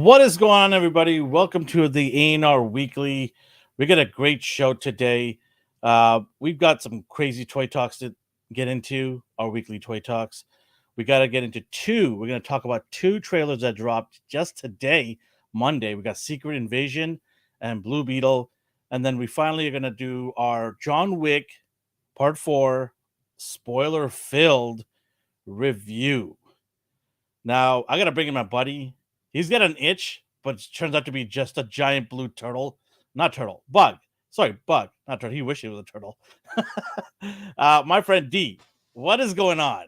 What is going on, everybody? Welcome to the ANR Weekly. We got a great show today. We've got some crazy toy talks to get into, our weekly toy talks. We got to get into two. We're going to talk about two trailers that dropped just today, Monday. We got Secret Invasion and Blue Beetle. And then we finally are going to do our John Wick Part 4 spoiler-filled review. Now, I got to bring in my buddy. He's got an itch, but it turns out to be just a giant blue turtle. Not turtle, bug. Sorry, bug. Not turtle. He wished he was a turtle. My friend D, what is going on?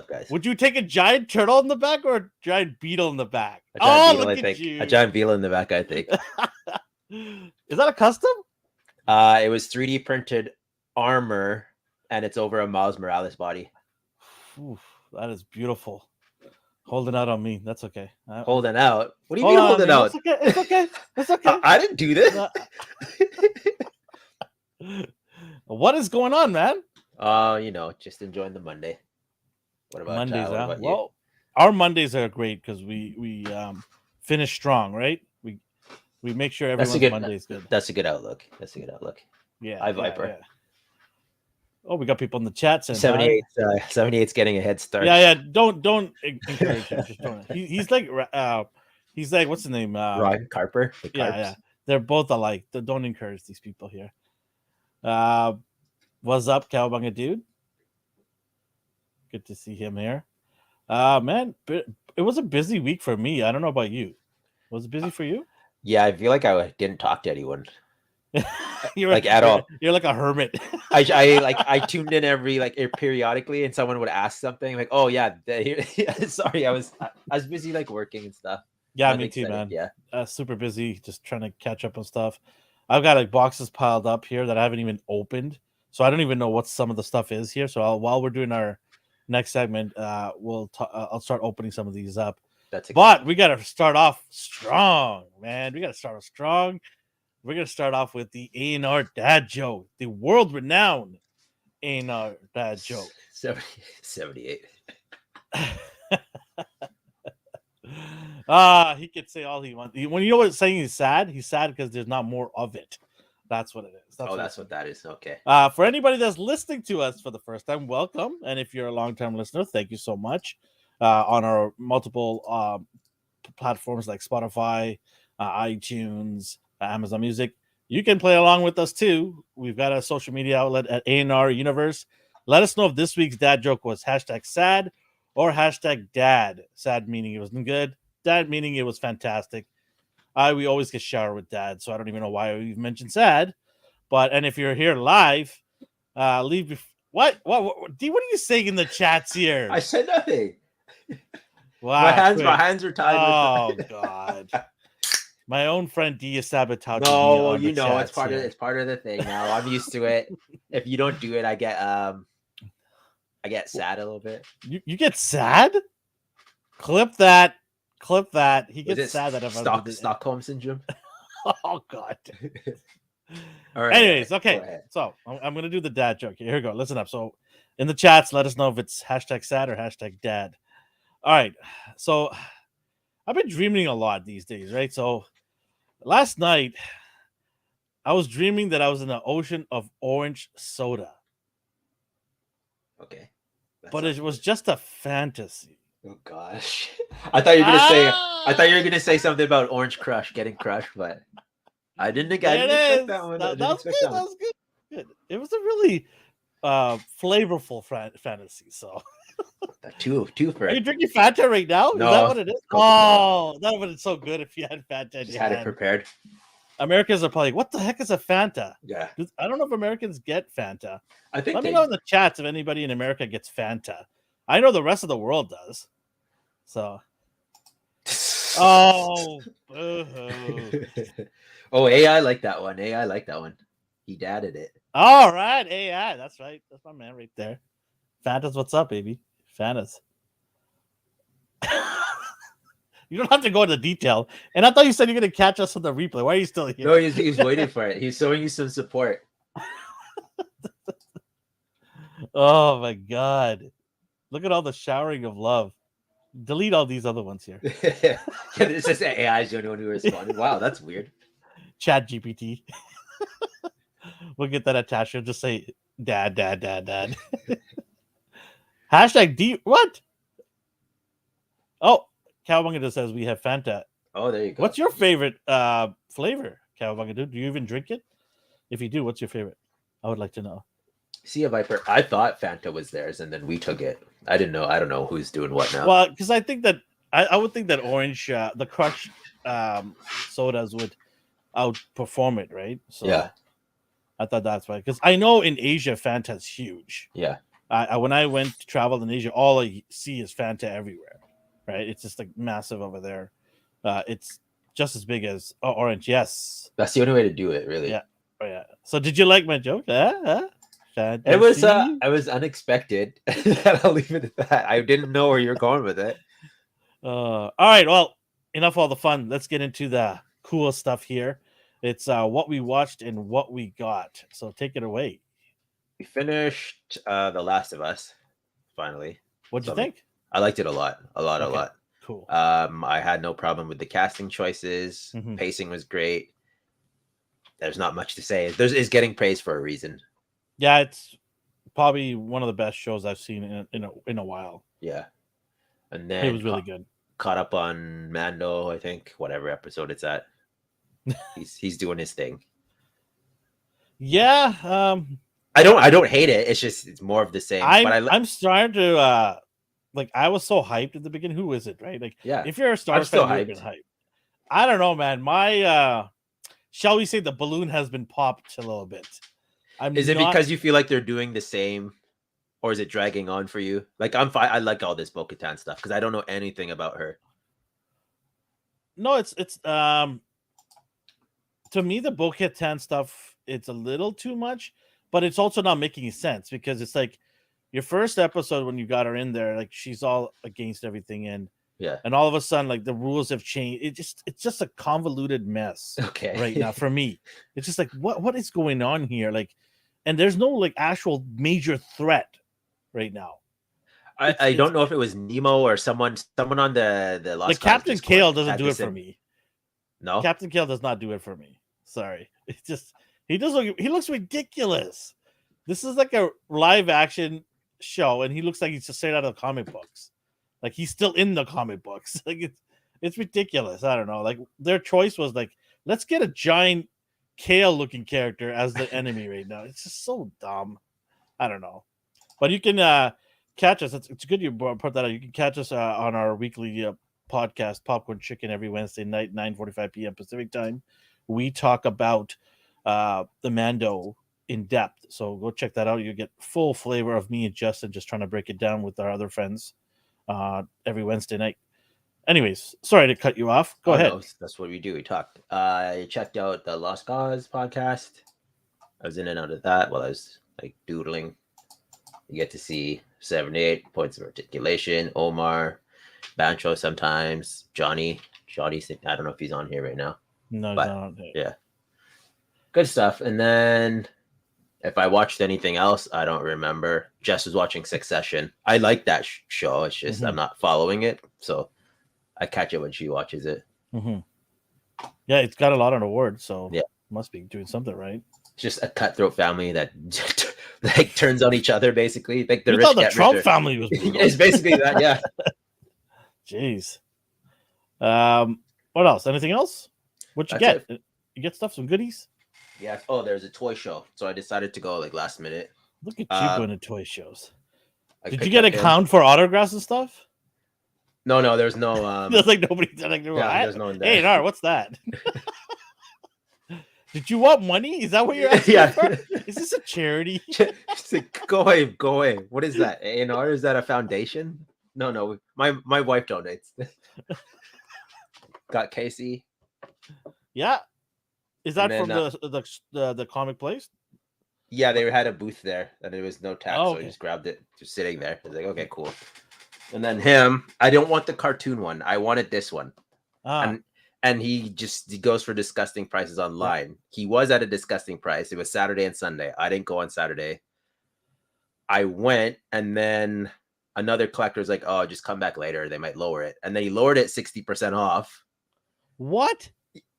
Guys. Would you take a giant turtle in the back or a giant beetle in the back? Look at you. A giant beetle in the back, I think. Is that a custom? It was 3D printed armor, and it's over a Miles Morales body. Oof, that is beautiful. Holding out on me. That's okay. Holding out? What do you mean holding out? It's okay. It's okay. It's okay. I didn't do this. What is going on, man? Just enjoying the Monday. What about Mondays? What about well, our Mondays are great because we finish strong, right? We make sure everyone's Monday's good. That's a good outlook. Yeah. Hi, Viper. Yeah. Oh, we got people in the chat saying 78's getting a head start. Yeah. Don't encourage him. Just don't. He's like what's the name? Ryan Carper. Yeah. They're both alike. Don't encourage these people here. What's up, Cowabunga dude? Good to see him here. Man, it was a busy week for me. I don't know about you. Was it busy for you? Yeah, I feel like I didn't talk to anyone. You're like at all. You're like a hermit. I tuned in periodically, and someone would ask something like, "Oh yeah, sorry, I was busy working and stuff." Yeah, me too, man. Yeah, super busy, just trying to catch up on stuff. I've got boxes piled up here that I haven't even opened, so I don't even know what some of the stuff is here. So while we're doing our next segment, I'll start opening some of these up. But we got to start off strong, man. We got to start off strong. We're going to start off with the ANR dad joke, the world-renowned ANR dad joke. 78. He could say all he wants. When you know what saying he's sad because there's not more of it. That's what it is. That's what that is. Okay. For anybody that's listening to us for the first time, welcome. And if you're a long-time listener, thank you so much. On our multiple platforms like Spotify, iTunes, Amazon Music, you can play along with us too. We've got a social media outlet at ANR Universe. Let us know if this week's dad joke was #sad or #dad. Sad meaning it wasn't good. Dad meaning it was fantastic. We always get showered with dad, so I don't even know why we've mentioned sad. And if you're here live, leave. What? D, what are you saying in the chats here? I said nothing. Wow, my hands are tied. Oh God. My own friend D is sabotaging. No, it's part of the thing now. I'm used to it. If you don't do it, I get sad a little bit. You get sad? Clip that. He gets sad that Stockholm syndrome. Oh God. All right. Anyways, okay. So I'm gonna do the dad joke. Here we go. Listen up. So in the chats, let us know if it's #sad or #dad. All right. So I've been dreaming a lot these days, right? So last night I was dreaming that I was in an ocean of orange soda. Okay. But it was just a fantasy. Oh gosh. I thought you were gonna say something about Orange Crush getting crushed, but I didn't expect that one. That was good. It was a really flavorful fantasy. So two for it. Are you drinking Fanta right now? No, is that what it is? Oh, that would have been so good if you had Fanta. Just had it prepared. Americans are probably, what the heck is a Fanta? Yeah. I don't know if Americans get Fanta. I think Let me know in the chats if anybody in America gets Fanta. I know the rest of the world does. So. Oh. Oh, AI like that one. He dadded it. All right, AI. That's right. That's my man right there. Fantas, what's up, baby? Fantas. You don't have to go into detail. And I thought you said you're going to catch us on the replay. Why are you still here? No, he's waiting for it. He's showing you some support. Oh, my God. Look at all the showering of love. Delete all these other ones here. Yeah, this is AI is the only one who responded. Wow, that's weird. Chat GPT. We'll get that attached. You'll just say dad, dad, dad, dad. Hashtag D. What? Oh, Cowabunga just says we have Fanta. Oh, there you go. What's your favorite flavor, Cowabunga? Do you even drink it? If you do, what's your favorite? I would like to know. See a Viper. I thought Fanta was theirs, and then we took it. I didn't know. I don't know who's doing what now. Well, because I think that I would think that orange, the Crush sodas would outperform it, right? So Yeah. I thought that's why. Because I know in Asia, Fanta's huge. Yeah. When I went to travel in Asia, all I see is Fanta everywhere, right? It's just like massive over there. It's just as big as orange. Yes, That's the only way to do it, really. Yeah. Oh yeah. So did you like my joke? It was unexpected. I'll leave it at that. I didn't know where you're going with it. All right. Well, enough all the fun. Let's get into the cool stuff here. It's what we watched and what we got. So take it away. We finished The Last of Us, finally. What'd you think? I liked it a lot. A lot. Cool. I had no problem with the casting choices. Mhm. Pacing was great. There's not much to say. It's getting praise for a reason. Yeah, it's probably one of the best shows I've seen in a while. Yeah. And then It was really good. Caught up on Mando, I think, whatever episode it's at. he's doing his thing. Yeah. I don't hate it. It's more of the same. I'm starting to like I was so hyped at the beginning. Who is it, right? Like, yeah. If you're a Star fan, you've been hyped. I don't know, man. My shall we say the balloon has been popped a little bit. Is it because you feel like they're doing the same, or is it dragging on for you? Like I'm fine. I like all this Bo-Katan stuff because I don't know anything about her. No, it's to me the Bo-Katan stuff, it's a little too much, but it's also not making sense because it's like your first episode when you got her in there, like she's all against everything, and all of a sudden, like the rules have changed. It's just a convoluted mess. Okay, right now for me, it's just like what is going on here? Like, and there's no like actual major threat right now. I don't know if it was Nemo or someone on the Lost like Captain Kale doesn't do it for me. No, Captain Kale does not do it for me. Sorry, it's just he looks ridiculous. This is like a live action show, and he looks like he's just straight out of the comic books. Like he's still in the comic books. Like it's ridiculous. I don't know. Like their choice was like, let's get a giant Kale looking character as the enemy right now. It's just so dumb. I don't know. But you can catch us. It's good you put that out. You can catch us on our weekly podcast, Popcorn Chicken, every Wednesday night, 9:45 p.m. Pacific time. We talk about the Mando in depth. So go check that out. You get full flavor of me and Justin just trying to break it down with our other friends every Wednesday night. Anyways, sorry to cut you off. Go ahead. No, that's what we do. We talked. I checked out the Lost Cause podcast. I was in and out of that while I was like doodling. You get to see 78 points of articulation, Omar, Bancho sometimes, Johnny. I don't know if he's on here right now. No, but, he's not on here. Yeah. Good stuff. And then if I watched anything else, I don't remember. Jess was watching Succession. I like that show. It's just I'm not following it. So I catch it when she watches it. Mm-hmm. Yeah, it's got a lot of awards, so must be doing something right. Just a cutthroat family that like turns on each other, basically. Like the you rich thought the Trump family was it's basically that, yeah. Jeez. What else? Anything else? What'd you get? It. You get stuff, some goodies? Yeah. Oh, there's a toy show, so I decided to go like last minute. Look at you going to toy shows. Did you get a count for autographs and stuff? No, there's no. There's like nobody. Like, there's no one there. ANR, what's that? Did you want money? Is that what you're asking for? Is this a charity? Like, go away. What is that? ANR? Is that a foundation? No. My wife donates. Got Casey. Yeah. Is that from the comic place? Yeah, they had a booth there, and there was no tax, so I just grabbed it, just sitting there. I was like, okay, cool. And then him, I don't want the cartoon one. I wanted this one. And he goes for disgusting prices online. He was at a disgusting price. It was Saturday and Sunday. I didn't go on Saturday. I went, and then another collector's like, oh, just come back later. They might lower it. And then he lowered it 60% off. What?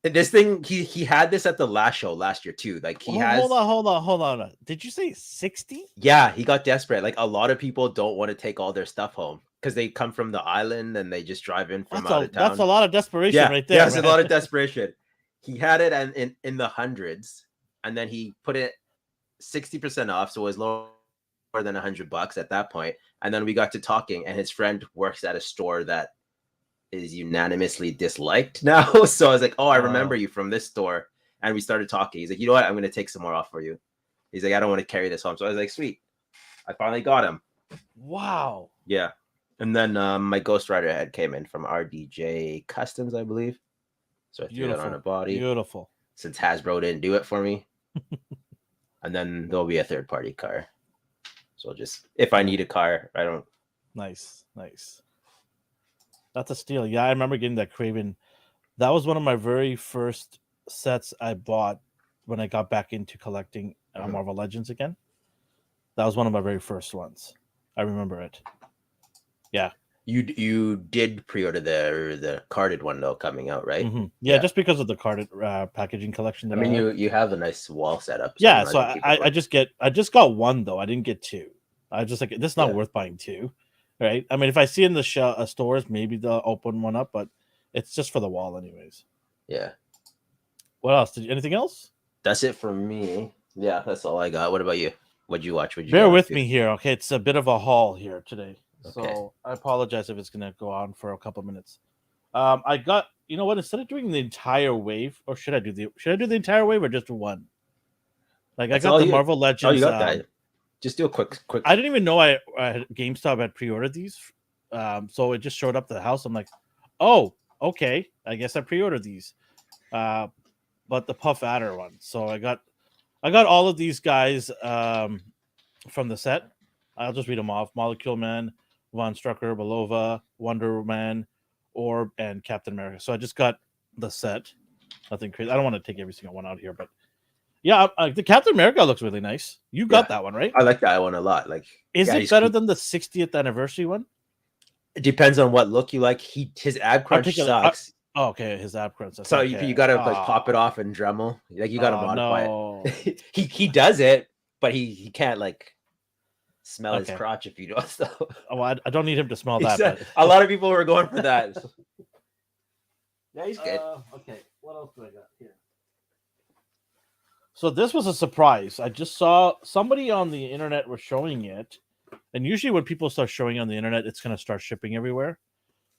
And this thing, he had this at the last show last year too. Like he has. Hold on. Did you say 60? Yeah, he got desperate. Like a lot of people don't want to take all their stuff home because they come from the island and they just drive in from out of town. That's a lot of desperation right there. Yeah, it's a lot of desperation. He had it in the hundreds, and then he put it 60% off, so it was lower than $100 at that point. And then we got to talking, and his friend works at a store that is unanimously disliked now. So I was like, oh, I remember you from this store. And we started talking. He's like, you know what? I'm going to take some more off for you. He's like, I don't want to carry this home. So I was like, sweet. I finally got him. Wow. Yeah. And then my Ghost Rider head came in from RDJ Customs, I believe. So I threw that on a body. Beautiful. Since Hasbro didn't do it for me. And then there'll be a third-party car. So just, if I need a car, I don't. Nice. That's a steal. Yeah, I remember getting that Kraven. That was one of my very first sets I bought when I got back into collecting Marvel Legends again. That was one of my very first ones. I remember it. Yeah. You did pre-order the carded one though coming out, right? Mm-hmm. Yeah, just because of the carded packaging collection. I mean, you have a nice wall setup. So yeah, so I just got one though. I didn't get two. I just like this is not worth buying two, right? I mean, if I see in the stores, maybe they'll open one up, but it's just for the wall, anyways. Yeah. What else? Anything else? That's it for me. Yeah, that's all I got. What about you? What'd you watch? Bear with me here, okay? It's a bit of a haul here today. Okay. So I apologize if it's gonna go on for a couple minutes. I got, you know what? Instead of doing the entire wave, or should I do the entire wave or just one? Like that's I got the Marvel Legends. Oh, you got that. Just do a quick. I didn't even know I GameStop had pre-ordered these, so it just showed up to the house. I'm like, oh, okay. I guess I pre-ordered these, but the Puff Adder one. So I got all of these guys from the set. I'll just read them off: Molecule Man, Von Strucker, Belova, Wonder Man, Orb, and Captain America. So I just got the set. Nothing crazy. I don't want to take every single one out here, but yeah, the Captain America looks really nice. You got that one, right? I like that one a lot. Like, is it better than the 60th anniversary one? It depends on what look you like. His ab crunch sucks. Okay, his ab crunch. So okay. you gotta like pop it off and Dremel. Like you gotta modify it. he does it, but he can't like smell his crotch if you don't. So. Oh, I don't need him to smell that. But... A lot of people were going for that. Yeah, he's good. Okay, what else do I got here? So this was a surprise. I just saw somebody on the internet was showing it, and usually when people start showing on the internet, it's going to start shipping everywhere.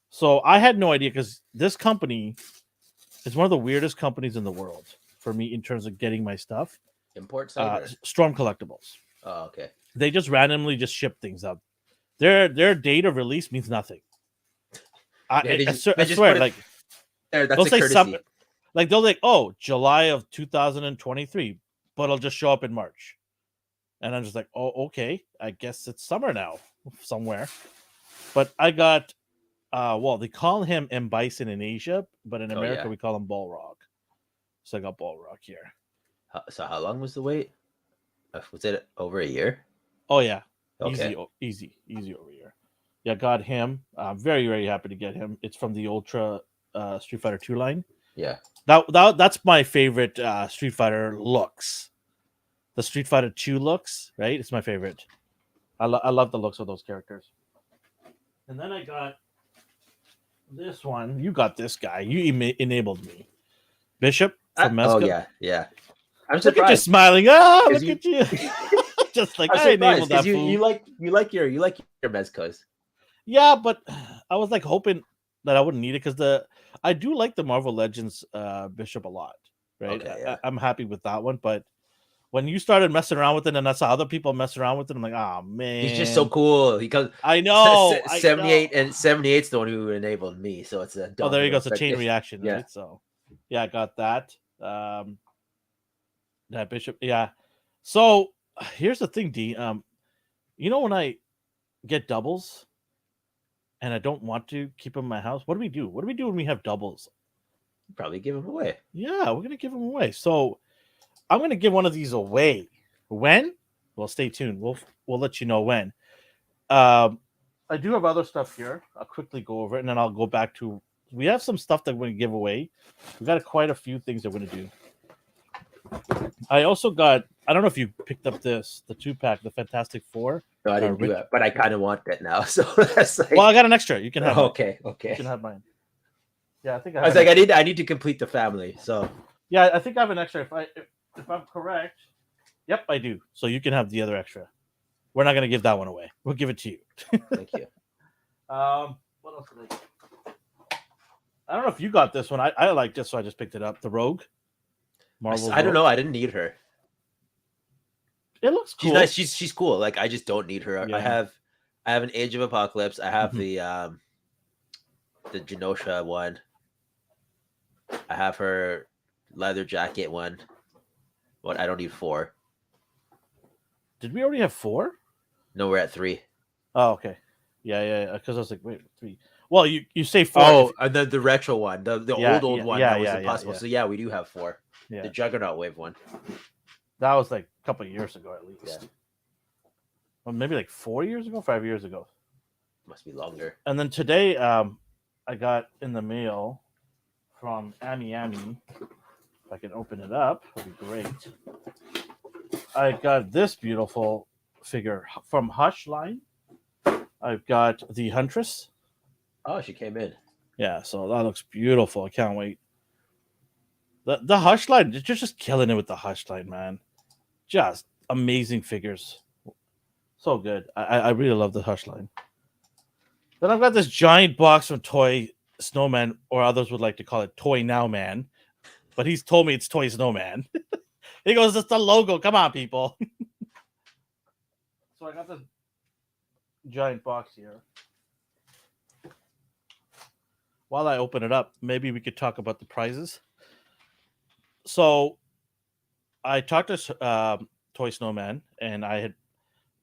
So I had no idea because this company is one of the weirdest companies in the world for me in terms of getting my stuff. Import Storm Collectibles. Oh, okay. They just randomly just ship things out. Their date of release means nothing. I swear, like that's a courtesy. Like they'll like, oh, July of 2023, but it'll just show up in March. And I'm just like, oh, okay. I guess it's summer now somewhere. But I got they call him M. Bison in Asia, but in America we call him Balrog. So I got Balrog here. So how long was the wait? Was it over a year? Oh yeah. Okay. Easy over a year. Yeah, got him. I'm very, very happy to get him. It's from the Ultra Street Fighter 2 line. Yeah. That's my favorite Street Fighter looks. The Street Fighter 2 looks, right? It's my favorite. I love the looks of those characters. And then I got this one. You got this guy. You enabled me. Bishop from Mezco. Oh yeah. I'm surprised. Look at you smiling. Oh, look at you. Just like I enabled that. You like your Mezcos. Yeah, but I was like hoping that I wouldn't need it because I do like the Marvel Legends Bishop a lot, right? Okay, yeah. I'm happy with that one, but when you started messing around with it and I saw other people mess around with it, I'm like, oh man, he's just so cool. I know 78 and 78's the one who enabled me, so it's a there you go. It's a chain reaction, yeah. Right? So yeah, I got that. That Bishop, yeah. So here's the thing, D. You know when I get doubles and I don't want to keep them in my house, what do we do? What do we do when we have doubles? Probably give them away. Yeah, we're gonna give them away. So I'm gonna give one of these away. When? Well, stay tuned. We'll let you know when. I do have other stuff here. I'll quickly go over it, and then I'll go back to. We have some stuff that we're going to give away. We've got quite a few things that we're going to do. I also got. I don't know if you picked up the 2-pack, the Fantastic Four. No, I didn't do it, but I kind of want that now. So that's like. Well, I got an extra. You can have. Okay. Mine. You can have mine. Yeah, I think I was like, I need to complete the family. So. Yeah, I think I have an extra. If I'm correct, yep, I do. So you can have the other extra. We're not going to give that one away. We'll give it to you. Thank you. What else did I get? I don't know if you got this one. I like this, so I just picked it up. The Rogue. Marvel. I don't know. I didn't need her. It looks cool. She's nice. She's cool. Like I just don't need her. Yeah. I have an Age of Apocalypse. I have the Genosha one. I have her leather jacket one. But I don't need 4. Did we already have 4? No, we're at 3. Oh, okay. Yeah. Because I was like, wait, 3. Well, you say 4. Oh, the retro one, the old one that was impossible. So yeah, we do have 4. Yeah. The Juggernaut Wave one. That was like a couple of years ago at least. Yeah. Well, maybe like 4 years ago, 5 years ago. Must be longer. And then today, I got in the mail from Ami. If I can open it up, it'd be great. I got this beautiful figure from Hush line. I've got the Huntress. Oh, she came in. Yeah, so that looks beautiful. I can't wait. The Hush line, you're just killing it with the Hush line, man. Just amazing figures. So good. I really love the Hush line. Then I've got this giant box from Toy Snowman, or others would like to call it Toy Now Man. But he's told me it's Toy Snowman. He goes, it's the logo. Come on, people. So I got this giant box here. While I open it up, maybe we could talk about the prizes. So I talked to Toy Snowman, and I had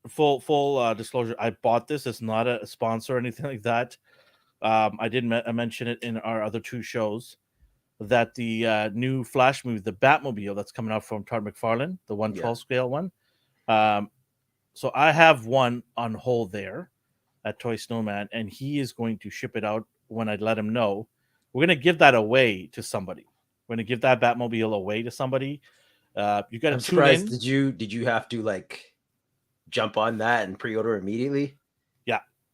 full disclosure. I bought this. It's not a sponsor or anything like that. I did mention it in our other 2 shows that the new Flash movie, the Batmobile that's coming out from Todd McFarlane, the 1/12 scale one. So I have one on hold there at Toy Snowman, and he is going to ship it out when I let him know. We're going to give that away to somebody. We're going to give that Batmobile away to somebody. You got to tune in. Did you have to like jump on that and pre-order immediately?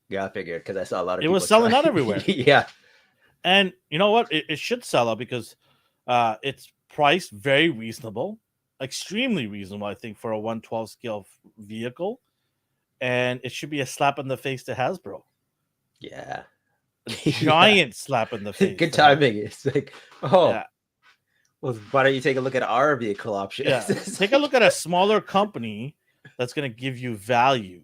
Yeah, I figured because I saw a lot of people. It was selling out everywhere. Yeah. And you know what? It should sell out because it's priced very reasonable, extremely reasonable, I think, for a 1/12 scale vehicle. And it should be a slap in the face to Hasbro. Yeah. A giant slap in the face. Good timing. It's like, well, why don't you take a look at our vehicle options? Yeah. Take a look at a smaller company that's going to give you value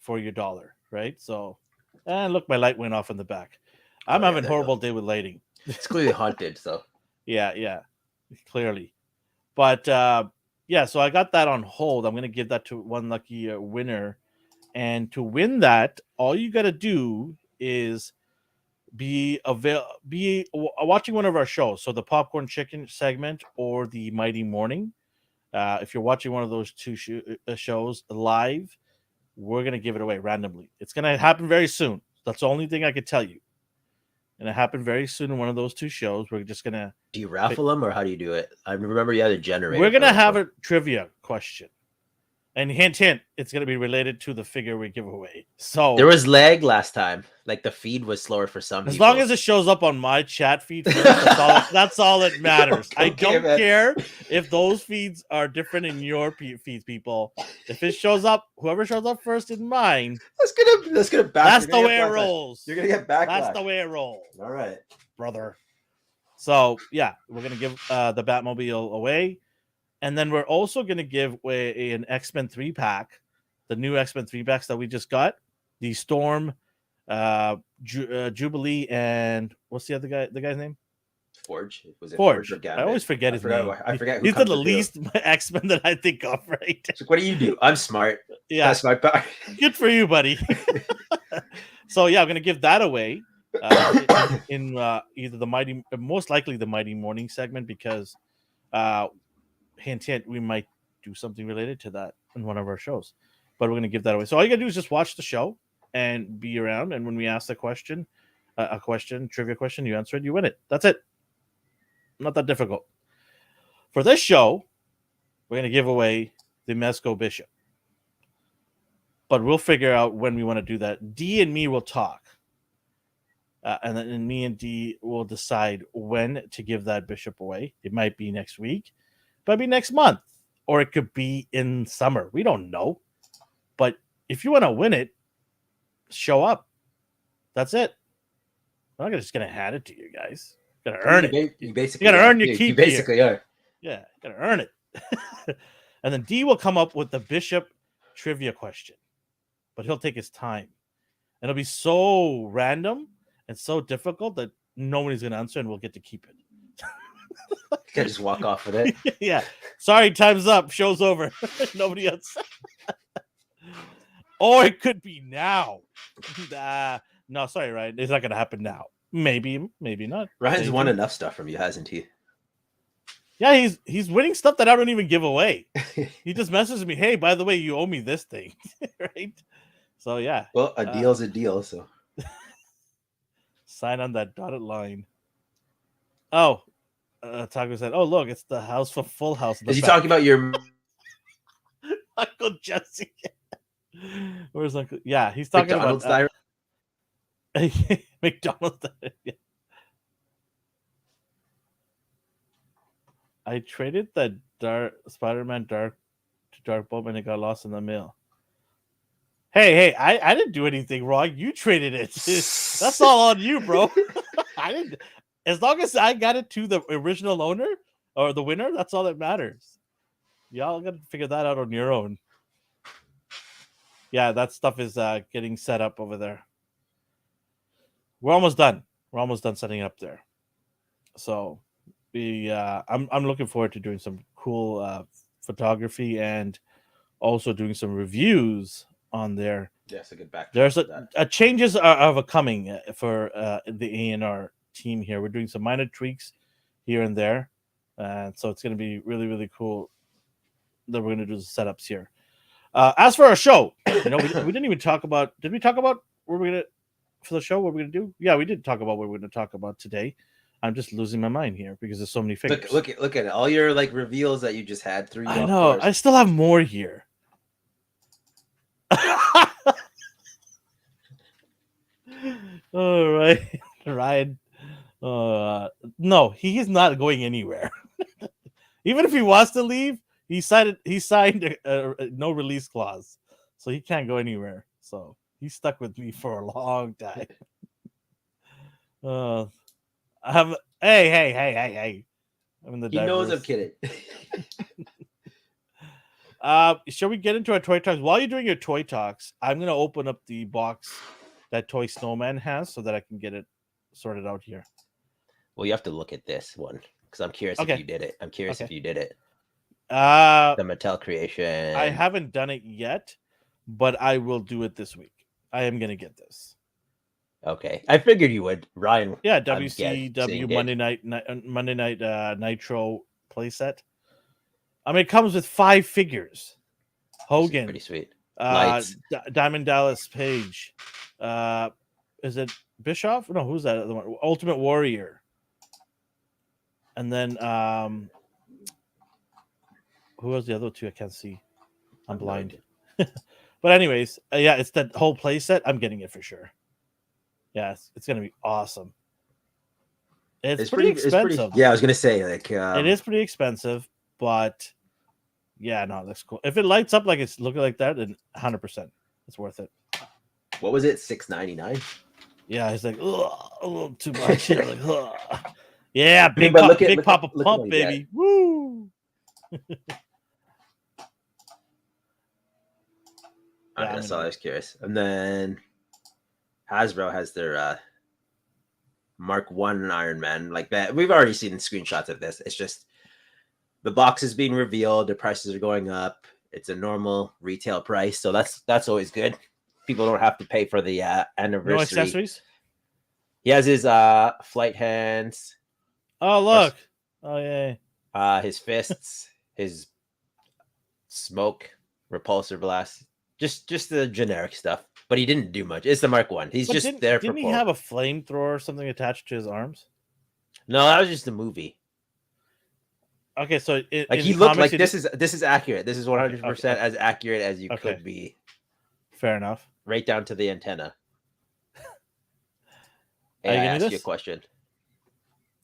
for your dollar, right? So, and look, my light went off in the back. I'm having a horrible day with lighting. It's clearly haunted, so. Yeah, clearly. But, so I got that on hold. I'm going to give that to one lucky winner. And to win that, all you got to do is be watching one of our shows. So the Popcorn Chicken segment or the Mighty Morning. If you're watching one of those 2 shows live, we're going to give it away randomly. It's going to happen very soon. That's the only thing I could tell you. And it happened very soon in one of those 2 shows. We're just going to... Do you raffle them, or how do you do it? I remember you had a generator. We're going to have a trivia question. And hint, it's going to be related to the figure we give away. So there was lag last time. Like the feed was slower for some people. As long as it shows up on my chat feed, that's all that matters. Okay, I don't care if those feeds are different in your feeds, people. If it shows up, whoever shows up first in mine, that's gonna that's the way it rolls. You're gonna get backlash. That's the way it rolls. All right, brother. So yeah, we're gonna give the Batmobile away. And then we're also going to give away an X-Men 3-pack, the new X-Men 3-packs that we just got. The Storm, Jubilee, and what's the guy's name? Forge. Was it Forge? Or I always forget his name. I forget who He's the least X-Men that I think of, right? So what do you do? I'm smart. Yeah. That's my power. Good for you, buddy. So, yeah, I'm going to give that away in either most likely the Mighty Morning segment because... hint, we might do something related to that in one of our shows, but we're going to give that away. So all you got to do is just watch the show. and be around. And when we ask a question, trivia question, you answer it, you win it. That's it. Not that difficult. For this show, we're going to give away the Mezco Bishop. But we'll figure out when we want to do that. D and me will talk. And then me and D will decide when to give that bishop away. It might be next week. It might be next month. Or it could be in summer. We don't know. But if you want to win it, show up. That's it. I'm not just going to hand it to you guys. You got to earn it. You basically got to earn your keep. You basically are. Yeah, you got to earn it. And then D will come up with the bishop trivia question. But he'll take his time. And it'll be so random and so difficult that nobody's going to answer and we'll get to keep it. You can just walk off with it. Yeah. Sorry, time's up. Show's over. Nobody else. Or it could be now. No, sorry, Ryan. It's not going to happen now. Maybe, maybe not. Ryan's won enough stuff from you, hasn't he? Yeah, he's winning stuff that I don't even give away. He just messages me, hey, by the way, you owe me this thing. Right? So, yeah. Well, a deal's a deal, so. Sign on that dotted line. Oh, Taco said, oh, look, it's the house for Full House. Is he talking about your Uncle Jesse? Where's Uncle? Yeah, he's talking McDonald's about McDonald's. Yeah. I traded the Spider-Man Dark to Dark Bulb and it got lost in the mail. Hey, I didn't do anything wrong. You traded it. That's all on you, bro. I didn't. As long as I got it to the original owner or the winner, that's all that matters. Y'all got to figure that out on your own. Yeah, that stuff is getting set up over there. We're almost done. We're almost done setting it up there. So I'm looking forward to doing some cool photography and also doing some reviews on there. Yes, a good back. There's a changes are coming for the ANR team here. We're doing some minor tweaks here and there, and so it's going to be really, really cool that we're going to do the setups here. As for our show, we didn't even talk about. Did we talk about what we're gonna for the show? What we're gonna do? Yeah, we did talk about what we're going to talk about today. I'm just losing my mind here because there's so many figures. Look at all your reveals that you just had through. I know. I still have more here. All right, Ryan. No, he is not going anywhere. Even if he wants to leave, he signed a no release clause, so he can't go anywhere. So he's stuck with me for a long time. Hey. I'm in the. He knows I'm kidding. Shall we get into our toy talks? While you're doing your toy talks, I'm gonna open up the box that Toy Snowman has so that I can get it sorted out here. Well, you have to look at this one because I'm curious if you did it. I'm curious if you did it. The Mattel creation. I haven't done it yet, but I will do it this week. I am gonna get this. Okay, I figured you would, Ryan. Yeah, WCW Monday Night Nitro playset. I mean, it comes with 5 figures. Hogan, pretty sweet. Diamond Dallas Page. Is it Bischoff? No, who's that other one? Ultimate Warrior. And then who was the other two? I can't see. I'm blind. But anyways, yeah, it's that whole playset. I'm getting it for sure. Yeah, it's gonna be awesome. It's pretty expensive. Yeah, I was gonna say it is pretty expensive, but yeah, no, that's cool. If it lights up like it's looking like that, then 100%, it's worth it. What was it? $6.99. Yeah, he's like, ugh, a little too much. Like, yeah, big Papa Pump, baby. Woo! That's all I was curious. And then Hasbro has their Mark I Iron Man like that. We've already seen screenshots of this. It's just the box is being revealed. The prices are going up. It's a normal retail price, so that's always good. People don't have to pay for the anniversary. No accessories. He has his flight hands. Oh look! Oh yeah. His fists, his smoke repulsor blast. Just the generic stuff. but he didn't do much. It's the Mark 1. He's But just there for didn't he Paul. have a flamethrower or something attached to his arms? No, that was just a movie. Okay, so Like in he the looked comics, like this is accurate. This is 100% okay. as accurate as you Okay. could be. Fair enough. Right down to the antenna. Are And you I gonna do asked you a this? question.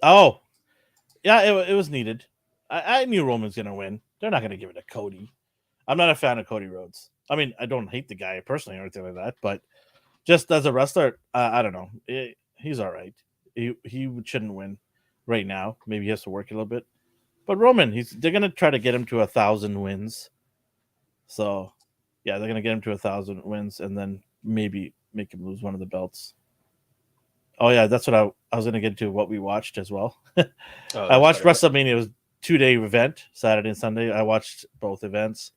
Oh, yeah, it was needed. I knew Roman's gonna win. They're not gonna give it to Cody. I'm not a fan of Cody Rhodes. I mean, I don't hate the guy personally or anything like that, but just as a wrestler, I don't know. He's all right. He shouldn't win right now. Maybe he has to work a little bit. But Roman, they're gonna try to get him to 1,000 wins. So, yeah, they're gonna get him to 1,000 wins and then maybe make him lose one of the belts. Oh yeah, that's what I was gonna get to what we watched as well. I watched WrestleMania. It was a 2-day event, Saturday and Sunday. I watched both events,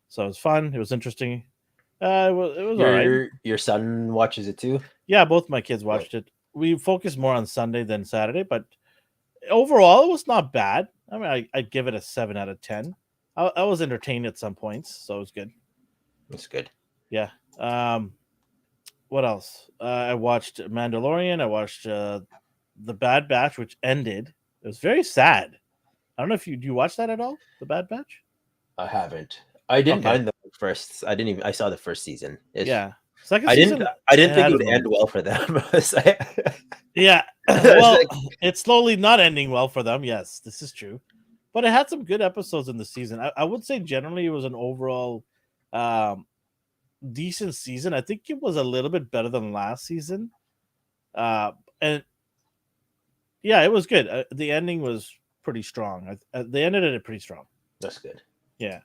so it was fun. It was interesting. It was all right. Your son watches it too? Yeah, both my kids watched it. We focused more on Sunday than Saturday, but overall, it was not bad. I mean, I'd give it a 7 out of 10. I was entertained at some points, so it was good. That's good. Yeah. What else? I watched Mandalorian. I watched The Bad Batch, which ended. It was very sad. I don't know if do you watch that at all? The Bad Batch? I haven't. I didn't mind the first. I saw the first season. Yeah. Second I season. I didn't think it would end well for them. Yeah. Well, it's slowly not ending well for them. Yes, this is true. But it had some good episodes in the season. I would say generally it was an overall decent season. I think it was a little bit better than last season. And yeah, it was good. The ending was pretty strong. They ended it pretty strong. That's good. Yeah.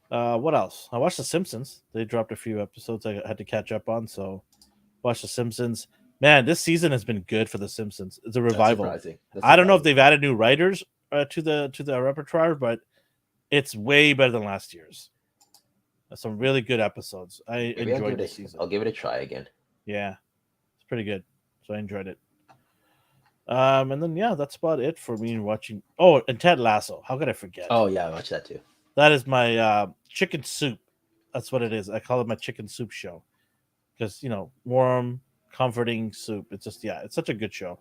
What else? I watched The Simpsons. They dropped a few episodes I had to catch up on, so watched The Simpsons. Man, this season has been good for The Simpsons. It's a revival. That's I don't know if they've added new writers to the repertoire, but it's way better than last year's. Some really good episodes. I enjoyed this season. I'll give it a try again. Yeah, it's pretty good. So I enjoyed it. And then yeah, that's about it for me watching. Oh, and Ted Lasso. How could I forget? Oh yeah, I watched that too. That is my chicken soup. That's what it is. I call it my chicken soup show because warm, comforting soup. It's just it's such a good show.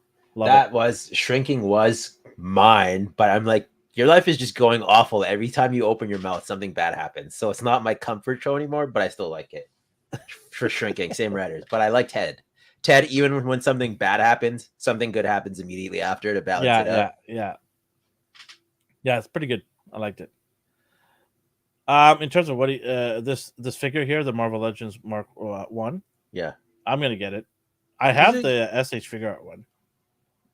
Shrinking was mine, but I'm like, your life is just going awful. Every time you open your mouth, something bad happens. So it's not my comfort show anymore, but I still like it. For Shrinking, same writers, but I like Ted. Ted, even when something bad happens, something good happens immediately after to balance it out. Yeah, it's pretty good. I liked it. In terms of what this figure here, the Marvel Legends Mark 1. Yeah, I'm gonna get it. I have the SH figure art one.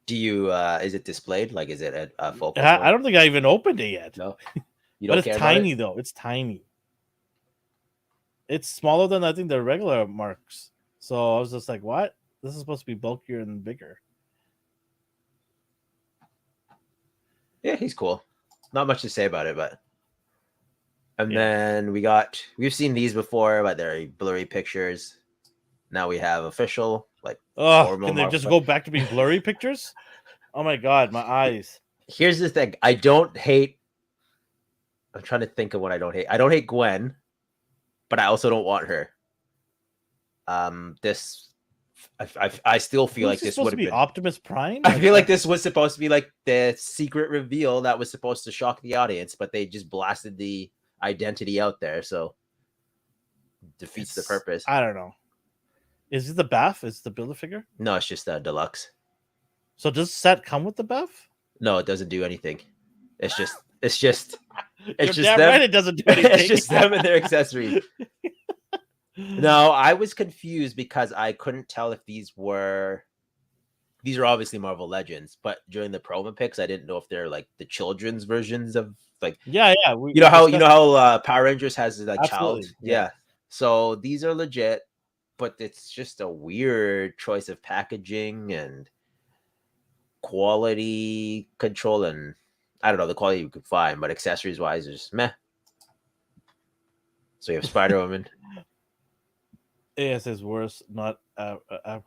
Do you? Is it displayed? Like, is it a focus? I don't think I even opened it yet. No, you don't. But it's tiny though. It's tiny. It's smaller than I think the regular marks. So I was just like, "What? This is supposed to be bulkier and bigger." Yeah, he's cool. Not much to say about it, but. And then we've seen these before, but they're blurry pictures. Now we have official, like, can they just go back to being blurry pictures? Oh my god, my eyes. Here's the thing. I'm trying to think of what I don't hate. I don't hate Gwen, but I also don't want her. I still feel like this would be Optimus Prime. I feel like this was supposed to be like the secret reveal that was supposed to shock the audience, but they just blasted the identity out there, so defeats the purpose. I don't know. Is it the BAF? Is it the Build-A-Figure? No, it's just a deluxe. So does the set come with the BAF? No, it doesn't do anything. It's just You're damn them. Right, it doesn't do anything. It's just them and their accessories. No, I was confused because I couldn't tell if these are obviously Marvel Legends, but during the promo pics, I didn't know if they're like the children's versions of like. Yeah. You know how Power Rangers has like Absolutely. child. Yeah. So these are legit, but it's just a weird choice of packaging and quality control, and I don't know the quality you could find, but accessories wise, is just meh. So you have Spider-Woman. AS is worse, not.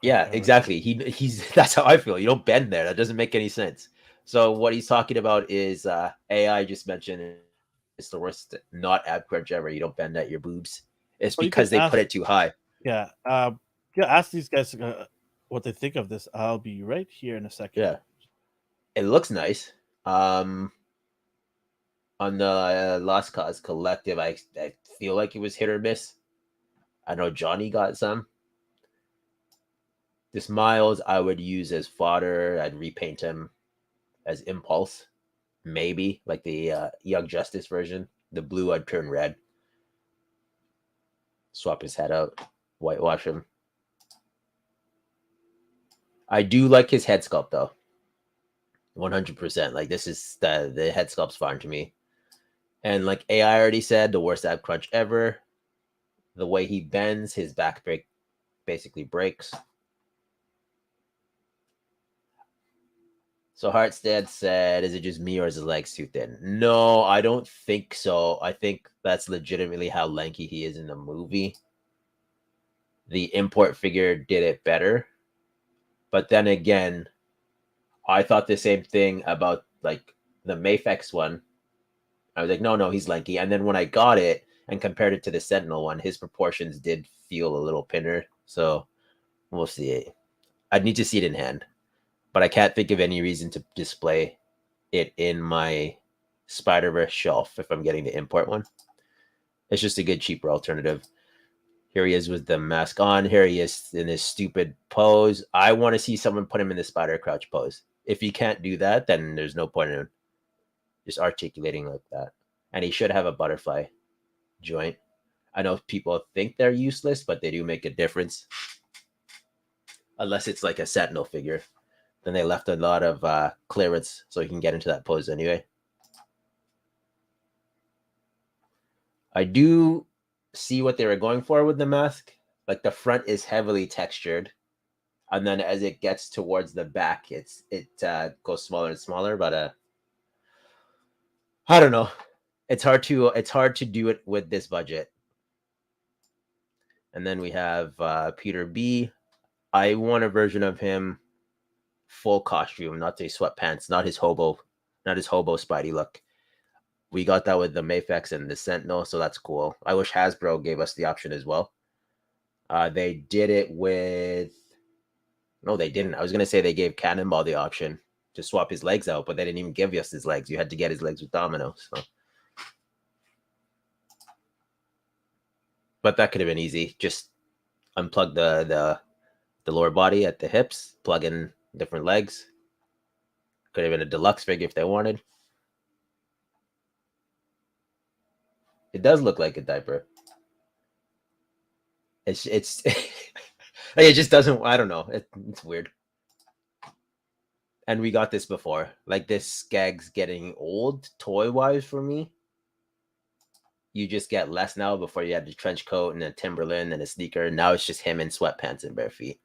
Yeah, exactly. He's that's how I feel. You don't bend there. That doesn't make any sense. So what he's talking about is AI just mentioned it's the worst not ab crunch ever. You don't bend at your boobs. It's because they put it too high. Yeah. Yeah. Ask these guys what they think of this. I'll be right here in a second. Yeah, it looks nice. Um, on the Lost Cause Collective, I feel like it was hit or miss. I know Johnny got some. This Miles, I would use as fodder. I'd repaint him as Impulse, maybe like the Young Justice version. The blue, I'd turn red, swap his head out, whitewash him. I do like his head sculpt though, 100%. Like this is the head sculpt's fine to me. And like AI already said, the worst ab crunch ever. The way he bends, his back break basically breaks. So Hartstead said, "Is it just me or is his legs too thin?" No, I don't think so. I think that's legitimately how lanky he is in the movie. The import figure did it better, but then again, I thought the same thing about like the Mafex one. I was like, no, he's lanky. And then when I got it and compared it to the Sentinel one, his proportions did feel a little pinner. So we'll see. I'd need to see it in hand, but I can't think of any reason to display it in my Spider-Verse shelf if I'm getting the import one. It's just a good, cheaper alternative. Here he is with the mask on. Here he is in his stupid pose. I want to see someone put him in the spider crouch pose. If you can't do that, then there's no point in just articulating like that. And he should have a butterfly joint. I know people think they're useless, but they do make a difference. Unless it's like a Sentinel figure. Then they left a lot of clearance so he can get into that pose anyway. I do see what they were going for with the mask. Like the front is heavily textured, and then as it gets towards the back, it goes smaller and smaller. But I don't know. It's hard to do it with this budget. And then we have Peter B. I want a version of him full costume, not the sweatpants, not his hobo Spidey look. We got that with the Mafex and the Sentinel, so that's cool. I wish Hasbro gave us the option as well. They did it with... No, they didn't. I was going to say they gave Cannonball the option to swap his legs out, but they didn't even give us his legs. You had to get his legs with Domino. So. But that could have been easy. Just unplug the lower body at the hips, plug in different legs. Could have been a deluxe figure if they wanted. It does look like a diaper. It's it just doesn't. I don't know. It's weird. And we got this before. Like this Skag's getting old toy wise for me. You just get less now. Before you had the trench coat and a Timberland and a sneaker. Now it's just him in sweatpants and bare feet.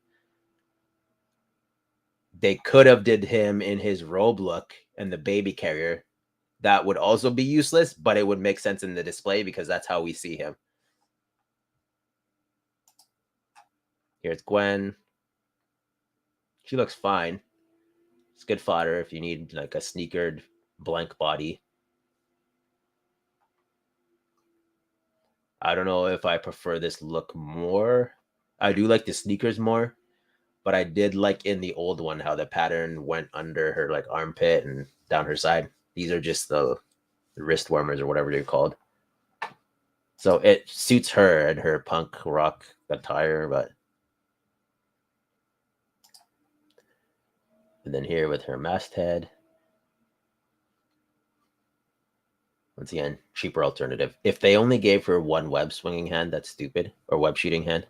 They could have did him in his robe look and the baby carrier. That would also be useless, but it would make sense in the display because that's how we see him. Here's Gwen. She looks fine. It's good fodder if you need like a sneakered blank body. I don't know if I prefer this look more. I do like the sneakers more, but I did like in the old one how the pattern went under her like armpit and down her side. These are just the wrist warmers or whatever they're called. So it suits her and her punk rock attire, but... And then here with her masthead. Once again, cheaper alternative. If they only gave her one web swinging hand, that's stupid. Or web shooting hand.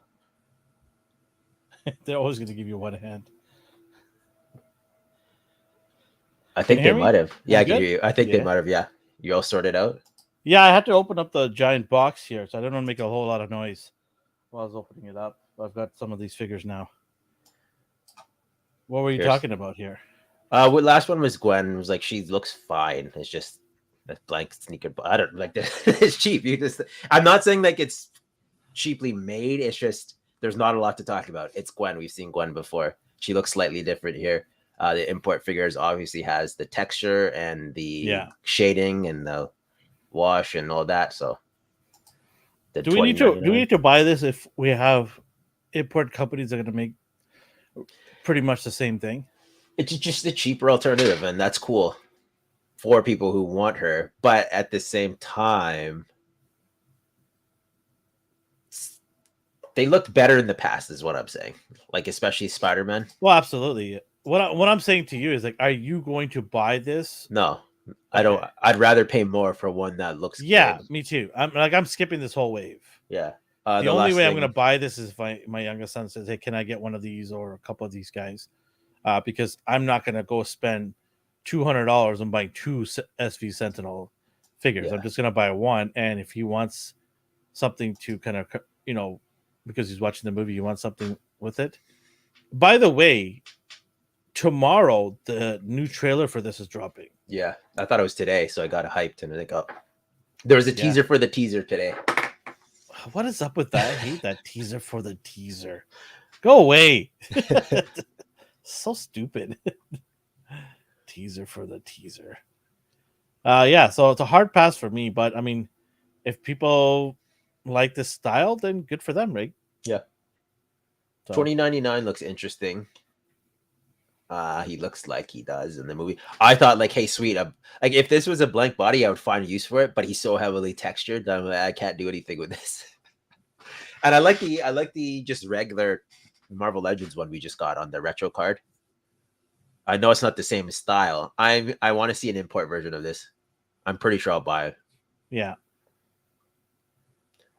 They're always going to give you one hand. I think they might have. Yeah, I can good? hear you. I think they might have. Yeah. You all sorted out? Yeah, I had to open up the giant box here, so I don't want to make a whole lot of noise while I was opening it up. I've got some of these figures now. What were you talking about here? What last one was Gwen. It was like she looks fine. It's just a blank sneaker. I don't like this. It's cheap. I'm not saying like it's cheaply made. It's just there's not a lot to talk about. It's Gwen. We've seen Gwen before. She looks slightly different here. The import figures obviously has the texture and the shading and the wash and all that. So do we need to buy this if we have import companies are going to make pretty much the same thing. It's just a cheaper alternative, and that's cool for people who want her. But at the same time, they looked better in the past, is what I'm saying. Like especially Spider-Man. Well, absolutely. What I'm saying to you is like, are you going to buy this? No, I don't. Okay. I'd rather pay more for one that looks Yeah, good. me too. I'm skipping this whole wave. Yeah. The The only last way I'm going to thing. buy this is if my youngest son says, "Hey, can I get one of these or a couple of these guys?" Because I'm not going to go spend $200 on buying two SV Sentinel figures. Yeah. I'm just going to buy one, and if he wants something to kind of, because he's watching the movie, you want something with it. By the way, tomorrow the new trailer for this is dropping. Yeah. I thought it was today, so I got hyped and I think, oh, there was a Yeah. teaser for the teaser today. What is up with that? I hate that teaser for the teaser. Go away. So stupid. Teaser for the teaser. Yeah, so it's a hard pass for me, but I mean, if people like this style, then good for them, right? Yeah. So 2099 looks interesting. He looks like he does in the movie. I thought like, hey, sweet. Like if this was a blank body, I would find use for it, but he's so heavily textured that I'm like, I can't do anything with this. And I like the just regular Marvel Legends one we just got on the retro card. I know it's not the same style. I want to see an import version of this. I'm pretty sure I'll buy it. yeah,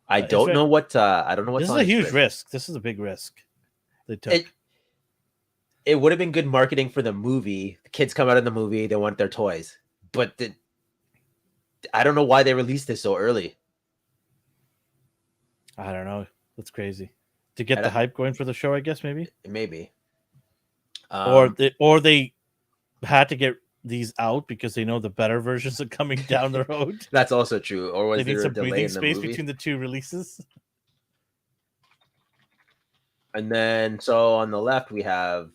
I don't know what this is on a its huge wrist. risk. This is a big risk they took. It would have been good marketing for the movie. The kids come out of the movie, they want their toys. But I don't know why they released this so early. I don't know. That's crazy. To get the hype going for the show, I guess maybe. Maybe. Or they had to get these out because they know the better versions are coming down the road. That's also true. Or was they need there a some delay breathing in the space movie? between the two releases? And then so on the left we have,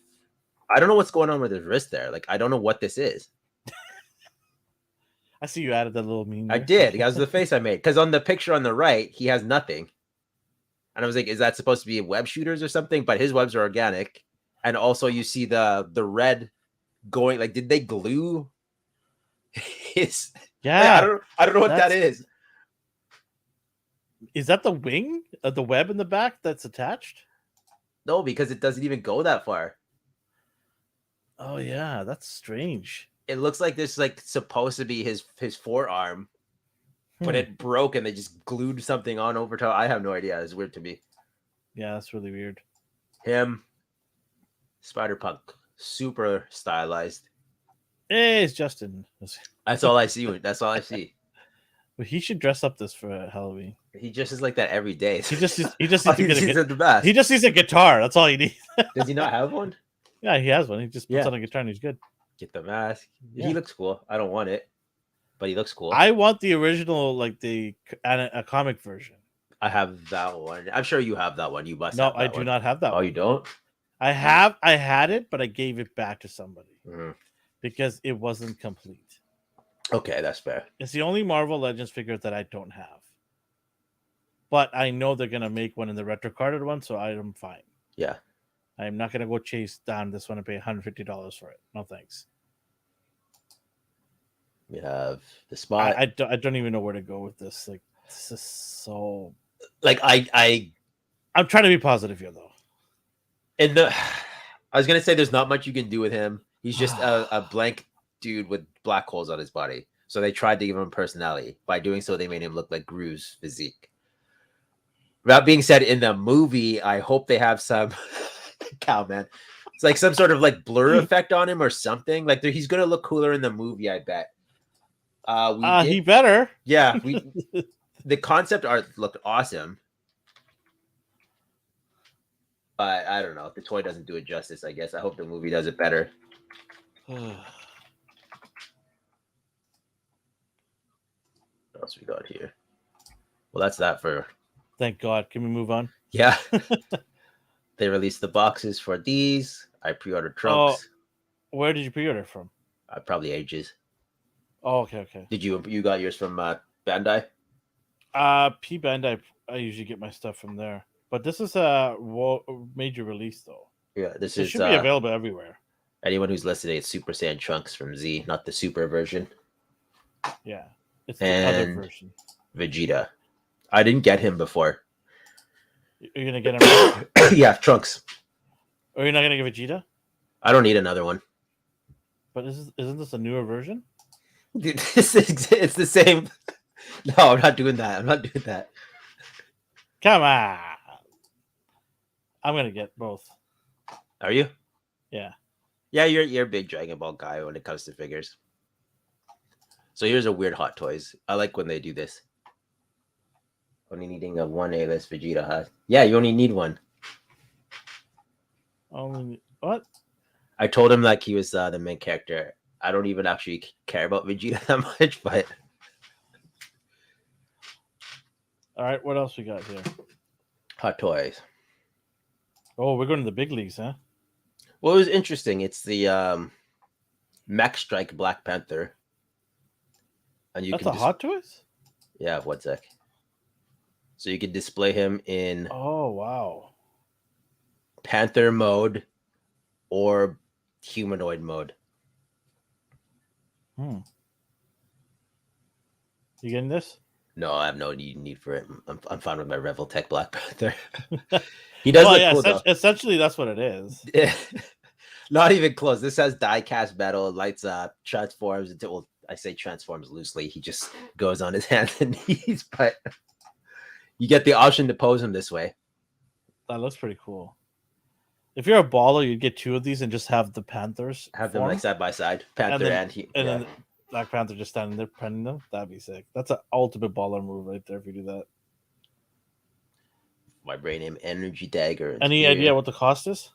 I don't know what's going on with his wrist there. Like I don't know what this is. I see you added that little meme. I did. That was the face I made. Because on the picture on the right, he has nothing. And I was like, is that supposed to be web shooters or something? But his webs are organic. And also you see the red going, like, did they glue his? Yeah. I don't know what that is. Is that the wing of the web in the back that's attached? No, because it doesn't even go that far. Oh yeah, that's strange. It looks like this is like supposed to be his forearm, but it broke and they just glued something on over top. I have no idea. It's weird to me. Yeah, that's really weird. Him, Spider-Punk, super stylized. Hey, it's Justin. That's all I see. That's all I see. But he should dress up this for Halloween. He just is like that every day. He just needs to get the best. He just needs a guitar. That's all he needs. Does he not have one? Yeah, he has one. He just puts on a guitar and he's good. Get the mask. Yeah. He looks cool. I don't want it, but he looks cool. I want the original, like a comic version. I have that one. I'm sure you have that one. You must. No, I do not have that. Oh, you don't? I had it, but I gave it back to somebody because it wasn't complete. Okay, that's fair. It's the only Marvel Legends figure that I don't have. But I know they're gonna make one in the retro carded one, so I'm fine. Yeah. I'm not gonna go chase down this one and pay $150 for it. No thanks. We have the spot. I don't even know where to go with this. Like, this is so like I'm trying to be positive here though. I was gonna say there's not much you can do with him. He's just a blank dude with black holes on his body. So they tried to give him personality. By doing so, they made him look like Gru's physique. That being said, in the movie, I hope they have some cow man. It's like some sort of like blur effect on him or something. Like he's gonna look cooler in the movie, I bet. He better. Yeah, the concept art looked awesome. But I don't know. The toy doesn't do it justice, I guess. I hope the movie does it better. What else we got here? Well, that's that for... Thank God. Can we move on? Yeah. They released the boxes for these. I pre-ordered trunks. Oh, where did you pre-order from? Probably Ages. Oh, okay. Did you got yours from Bandai? P Bandai. I usually get my stuff from there. But this is a major release though. Yeah, this It is should be available everywhere. anyone who's listening. It's Super Saiyan Trunks from Z, not the Super version, Yeah, it's the other and version. Vegeta. I didn't get him before. You're gonna get him now, Yeah, Trunks. or you're not gonna get Vegeta? I don't need another one. But isn't this a newer version? Dude, it's the same. No, I'm not doing that. I'm not doing that. Come on, I'm gonna get both. Are you? Yeah. Yeah, you're a big Dragon Ball guy when it comes to figures. So here's a weird Hot Toys. I like when they do this. Only needing a 1 A-list Vegeta, huh? Yeah, you only need one. Only what? I told him like he was the main character. I don't even actually care about Vegeta that much, but All right, what else we got here? Hot Toys. Oh, we're going to the big leagues, huh? Well, it was interesting. It's the Mech Strike Black Panther. And you That's can a Hot Toys. Yeah, one sec. So you can display him in Oh wow. Panther mode or humanoid mode. You getting this? No, I have no need for it. I'm fine with my Revoltech Black Panther. He does look cool though. Essentially, that's what it is. Yeah. Not even close. This has die-cast metal, lights up, transforms into. Well, I say transforms loosely. He just goes on his hands and knees, but you get the option to pose him this way. That looks pretty cool. If you're a baller, you'd get two of these and just have the Panthers. Have them like side by side, Panther and then Black Panther just standing there penning them. That'd be sick. That's an ultimate baller move right there if you do that. My brain name Energy Dagger. Any idea what the cost is?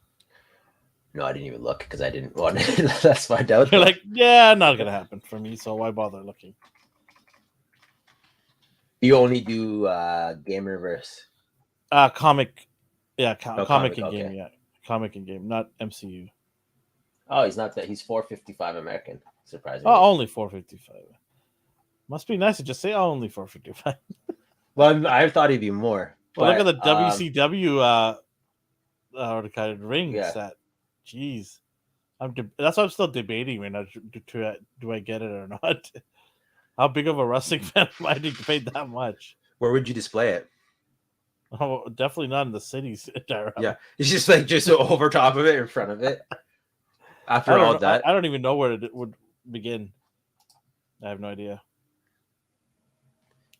No, I didn't even look because I didn't want to. Let's find out. You're like, yeah, not gonna happen for me, so why bother looking? You only do Gamerverse. Comic, yeah, comic and game, okay. yeah, comic and game, not MCU. Oh, he's not that. He's $4.55 American. Surprisingly. Oh, only $4.55. Must be nice to just say only $4.55. Well, I thought he'd be more. Well, look at the WCW what kind of ring set. Jeez, that's why I'm still debating right now. Do I get it or not? How big of a wrestling fan am I to pay that much? Where would you display it? Oh, definitely not in the cities. Yeah, it's just over top of it, in front of it. After all that, I don't even know where it would begin. I have no idea.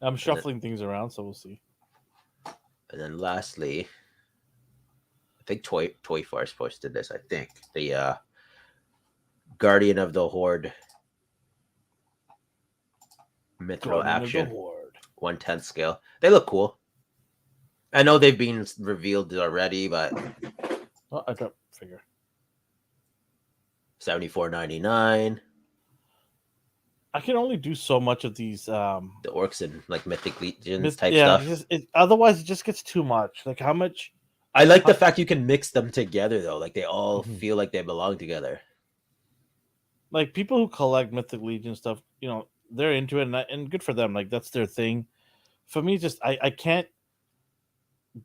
I'm shuffling things around, so we'll see. And then lastly, I think Toy Force posted this. I think the Guardian of the Horde Mythro action 1/10 scale. They look cool. I know they've been revealed already, but I don't figure. $74.99. I can only do so much of these. The orcs and like Mythic Legions type stuff. Otherwise, it just gets too much. Like how much? I like the fact you can mix them together though. Like they all feel like they belong together. Like people who collect Mythic Legion stuff, they're into it, and good for them. Like that's their thing. For me, just I can't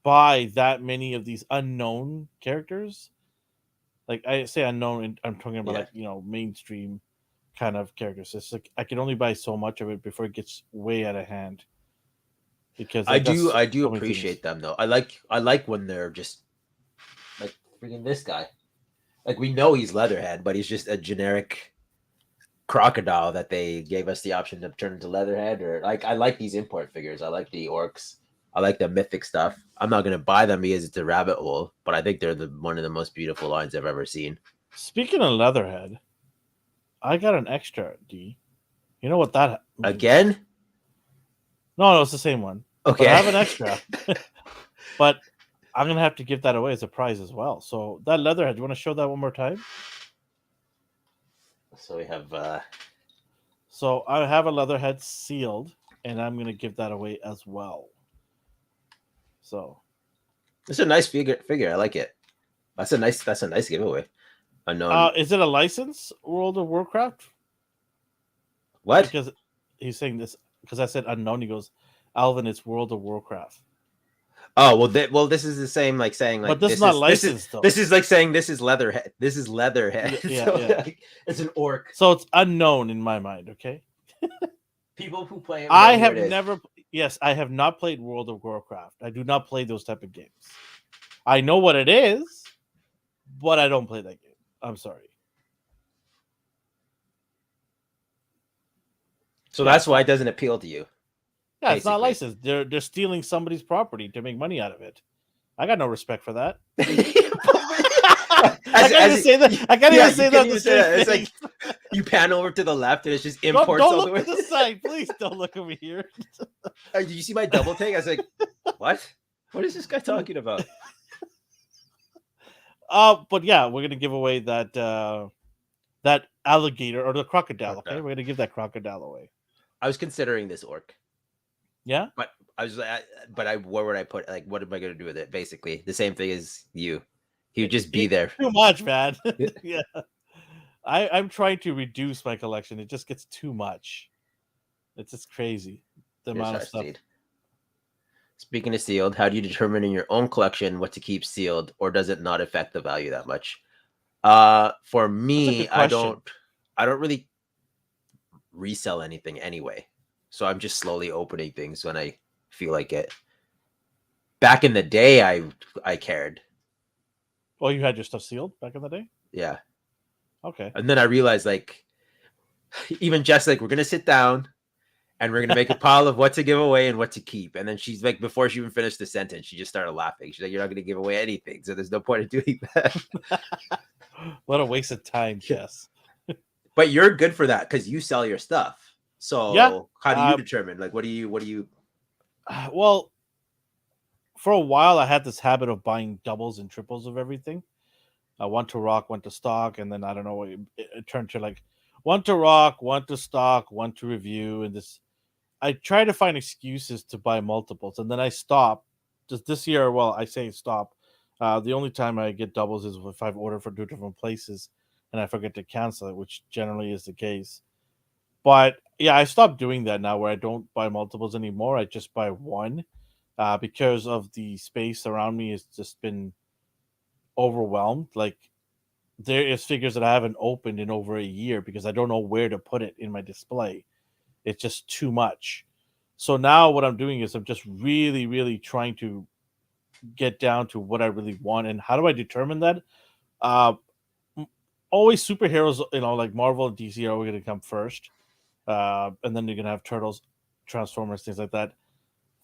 buy that many of these unknown characters. Like I say unknown, and I'm talking about mainstream kind of characters. It's like I can only buy so much of it before it gets way out of hand. Because I do appreciate them though. I like when they're just like freaking this guy. Like we know he's Leatherhead, but he's just a generic crocodile that they gave us the option to turn into Leatherhead. Or like I like these import figures. I like the orcs. I like the mythic stuff. I'm not gonna buy them because it's a rabbit hole, but I think they're one of the most beautiful lines I've ever seen. Speaking of Leatherhead, I got an extra D. You know what that means? Again? No, it's the same one. Okay, but I have an extra, but I'm gonna have to give that away as a prize as well. So that Leatherhead, you want to show that one more time? So we have. So I have a Leatherhead sealed, and I'm gonna give that away as well. So it's a nice figure. I like it. That's a nice giveaway. Unknown. Is it a license, World of Warcraft? What? Because he's saying this because I said unknown. He goes, Alvin, it's World of Warcraft. Oh well, this is the same like saying like But this is not licensed though. this is like saying this is Leatherhead. This is Leatherhead. Yeah, So, yeah. like, it's an orc. So it's unknown in my mind. Okay. People who play it I know who have it is. never. Yes, I have not played World of Warcraft. I do not play those type of games. I know what it is, but I don't play that game. I'm sorry. So Yeah. that's why it doesn't appeal to you. Yeah, it's not Basically. licensed. They're stealing somebody's property to make money out of it. I got no respect for that. I can't even say that. I can't even say that. It's like you pan over to the left and it's just imports. Don't look to the side, please. Don't look over here. Did you see my double take? I was like, what? What is this guy talking about? But yeah, we're gonna give away that that alligator or the crocodile. Okay, we're gonna give that crocodile away. I was considering this orc. Yeah, but I was like, where would I put? Like, what am I gonna do with it? Basically, the same thing as you. He would just be there. Too much, man. Yeah, I'm trying to reduce my collection. It just gets too much. It's just crazy the amount of stuff. Seed. Speaking of sealed, how do you determine in your own collection what to keep sealed, or does it not affect the value that much? For me, I don't really resell anything anyway. So I'm just slowly opening things when I feel like it. Back in the day, I cared. Oh, you had your stuff sealed back in the day? Yeah. Okay. And then I realized, like, even Jess, like, we're gonna sit down and we're gonna make a pile of what to give away and what to keep. And then she's like, before she even finished the sentence, she just started laughing. She's like, "You're not gonna give away anything, so there's no point in doing that." What a waste of time, Jess. But you're good for that because you sell your stuff. So yeah. How do you determine? Like, what do you? Well, for a while, I had this habit of buying doubles and triples of everything. One to rock, one to stock, and then I don't know, it turned to like one to rock, one to stock, one to review, and this. I try to find excuses to buy multiples, and then I stop. Just this year, well, I say stop. The only time I get doubles is if I've ordered for 2 different places and I forget to cancel it, which generally is the case. But yeah, I stopped doing that now where I don't buy multiples anymore. I just buy one because of the space around me has just been overwhelmed. Like there is figures that I haven't opened in over a year because I don't know where to put it in my display. It's just too much. So now what I'm doing is I'm just really, really trying to get down to what I really want. And how do I determine that? Always superheroes, like Marvel and DC are going to come first. And then you're going to have Turtles, Transformers, things like that.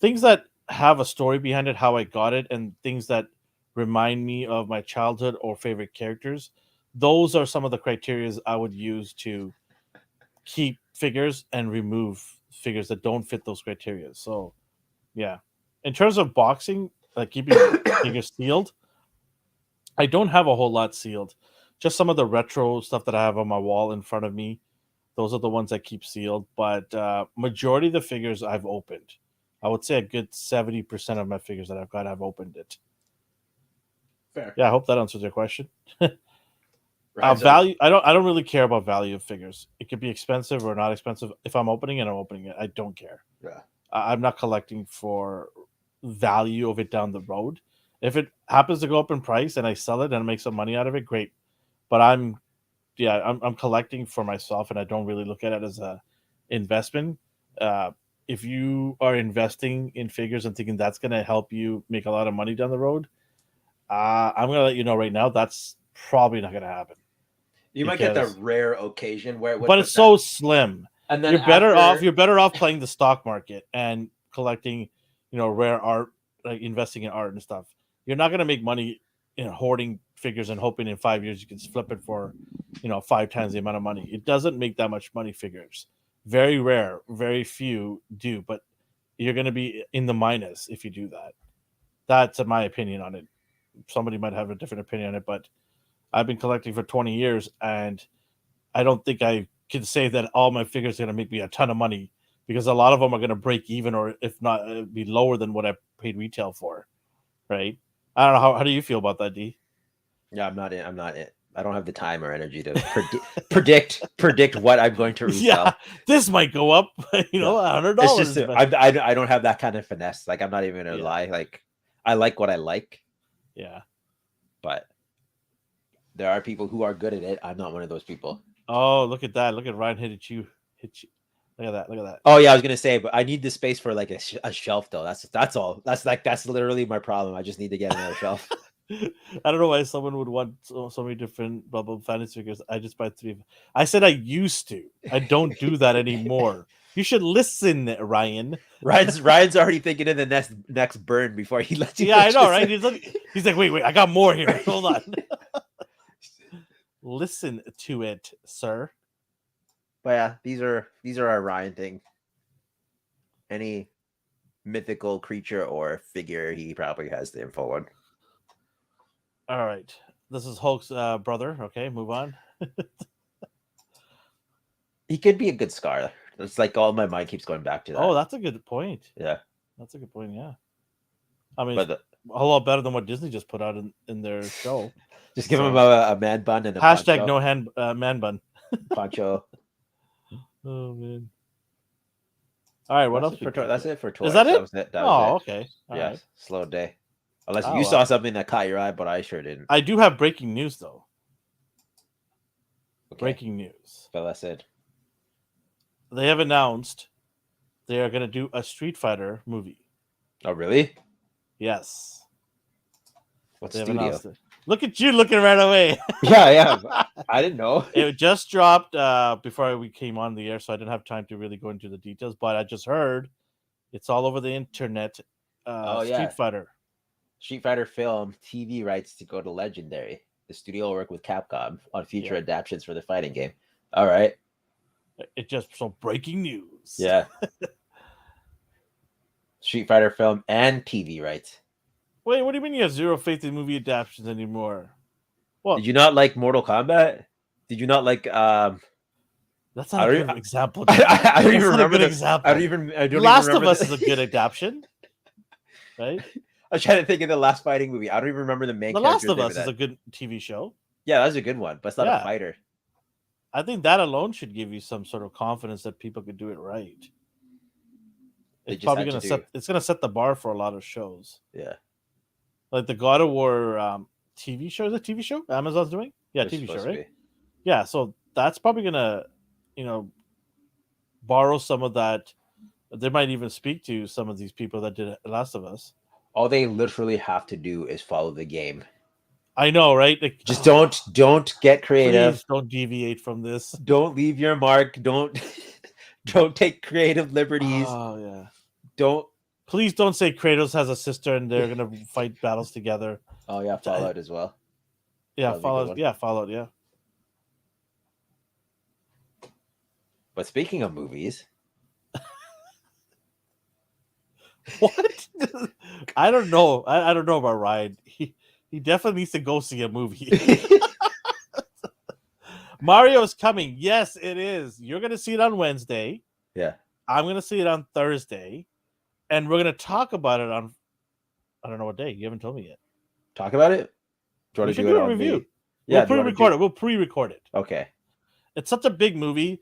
Things that have a story behind it, how I got it, and things that remind me of my childhood or favorite characters. Those are some of the criteria I would use to keep figures and remove figures that don't fit those criteria. So, yeah. In terms of boxing, like keeping figures sealed, I don't have a whole lot sealed. Just some of the retro stuff that I have on my wall in front of me. Those are the ones I keep sealed. But majority of the figures I've opened. I would say a good 70% of my figures that I've got, I've opened it. Fair. Yeah, I hope that answers your question. Value. I don't really care about value of figures. It could be expensive or not expensive. If I'm opening it, I'm opening it. I don't care. Yeah. I'm not collecting for value of it down the road. If it happens to go up in price and I sell it and I make some money out of it, great. But I'm collecting for myself, and I don't really look at it as a investment. If you are investing in figures and thinking that's going to help you make a lot of money down the road, I'm going to let you know right now that's probably not going to happen. You might get the rare occasion where, but it's so slim. And then you're better off playing the stock market and collecting, rare art, like investing in art and stuff. You're not going to make money hoarding figures and hoping in 5 years you can flip it for, 5 times the amount of money. It doesn't make that much money, figures. Very rare, very few do, but you're going to be in the minus if you do that. That's my opinion on it. Somebody might have a different opinion on it, but I've been collecting for 20 years, and I don't think I can say that all my figures are going to make me a ton of money, because a lot of them are going to break even, or if not, be lower than what I paid retail for, right? I don't know. How do you feel about that, D? Yeah, I'm not in. I don't have the time or energy to predict what I'm going to resell. Yeah, this might go up, $100. I don't have that kind of finesse. Like, I'm not even gonna lie. Like, I like what I like, Yeah. but there are people who are good at it. I'm not one of those people. Oh, look at that! Look at Ryan hit you. Look at that! Look at that! Oh yeah, I was gonna say, but I need the space for like a shelf though. That's all. That's literally my problem. I just need to get another shelf. I don't know why someone would want so many different bubble fantasy figures. I just buy 3. I said I used to. I don't do that anymore. You should listen, Ryan. Ryan's already thinking of the next burn before he lets you. Yeah, I know, right? He's like, wait, I got more here. Hold on. Listen to it, sir. But yeah, these are our Ryan thing. Any mythical creature or figure, he probably has the info on. All right. This is Hulk's brother. Okay, move on. He could be a good Scar. It's like all my mind keeps going back to that. Oh, that's a good point. Yeah. That's a good point, yeah. I mean, But it's a lot better than what Disney just put out in their show. just give him a man bun and a hashtag poncho. no hand man bun. Poncho. Oh man. All right, what else? That's it for toys. Is that it? That was it. That was it. Okay. All yes. right. Slow day. Unless you saw something that caught your eye, but I sure didn't. I do have breaking news though. Okay. Breaking news. But that's it. They have announced they are going to do a Street Fighter movie. Oh, really? Yes. What they studio? Look at you looking right away. Yeah. I didn't know. It just dropped before we came on the air, so I didn't have time to really go into the details. But I just heard it's all over the internet. Street Fighter. Street Fighter film TV rights to go to Legendary. The studio will work with Capcom on future adaptations for the fighting game. All right. It just breaking news. Yeah. Street Fighter film and TV rights. Wait, what do you mean you have zero faith in movie adaptations anymore? Well, did you not like Mortal Kombat? Did you not like That's not a good example. I don't even remember the example. I don't Last even of Us is a good adaptation. Right? I was trying to think of the last fighting movie. I don't even remember the main character. The Last of Us is a good TV show. Yeah, that's a good one, but it's not a fighter. I think that alone should give you some sort of confidence that people could do it right. It's probably going to set the bar for a lot of shows. Yeah. Like the God of War TV show. Is it a TV show Amazon's doing? Yeah, TV show, right? Yeah, so that's probably going to, borrow some of that. They might even speak to some of these people that did Last of Us. All they literally have to do is follow the game. I know, right? Like, just don't get creative. Please don't deviate from this. Don't leave your mark. Don't take creative liberties. Oh yeah. Please don't say Kratos has a sister and they're gonna fight battles together. Oh yeah, Fallout as well. Yeah, Fallout. Yeah, Fallout. Yeah. But speaking of movies, what? I don't know. I don't know about Ryan. He definitely needs to go see a movie. Mario's coming. Yes, it is. You're going to see it on Wednesday. Yeah. I'm going to see it on Thursday. And we're going to talk about it on, I don't know what day. You haven't told me yet. Talk about it? Do you want to do a review? Me? Yeah. We'll pre-record it. We'll pre-record it. Okay. It's such a big movie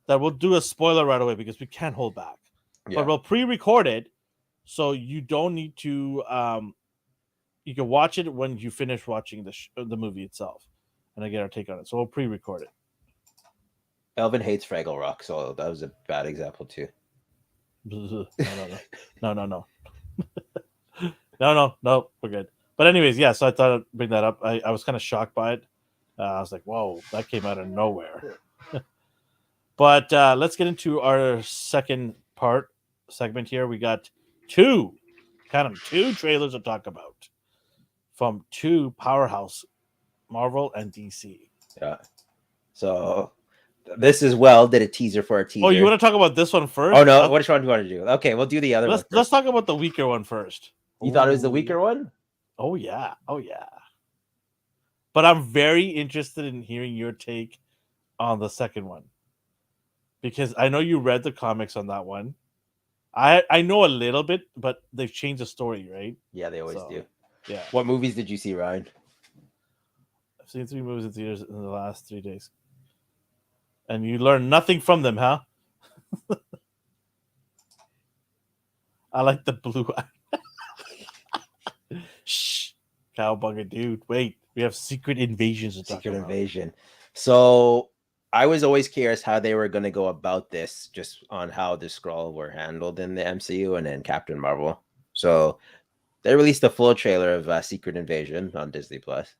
that we'll do a spoiler right away because we can't hold back. Yeah. But we'll pre-record it so you don't need to... you can watch it when you finish watching the movie itself, and I get our take on it. So we'll pre-record it. Elvin hates Fraggle Rock, so that was a bad example too. No. No. We're good. But anyways, yeah. So I thought I'd bring that up. I was kind of shocked by it. I was like, "Whoa, that came out of nowhere." But let's get into our second segment here. We got two trailers to talk about. From two powerhouse, Marvel and DC. Yeah. So this as did a teaser for our teaser. Oh, you want to talk about this one first? Oh no, which one do you want to do? Okay, we'll do the other one. Let's talk about the weaker one first. You thought it was the weaker one? Oh yeah. But I'm very interested in hearing your take on the second one. Because I know you read the comics on that one. I know a little bit, but they've changed the story, right? Yeah, they always do. Yeah. What movies did you see, Ryan? I've seen 3 movies in theaters in the last 3 days. And you learn nothing from them, huh? I like the blue eye. Cowbugger, dude. Wait, we have Secret Invasions to talk Secret about. Invasion. So I was always curious how they were going to go about this, just on how the Skrull were handled in the MCU and then Captain Marvel. So they released a full trailer of Secret Invasion on Disney Plus.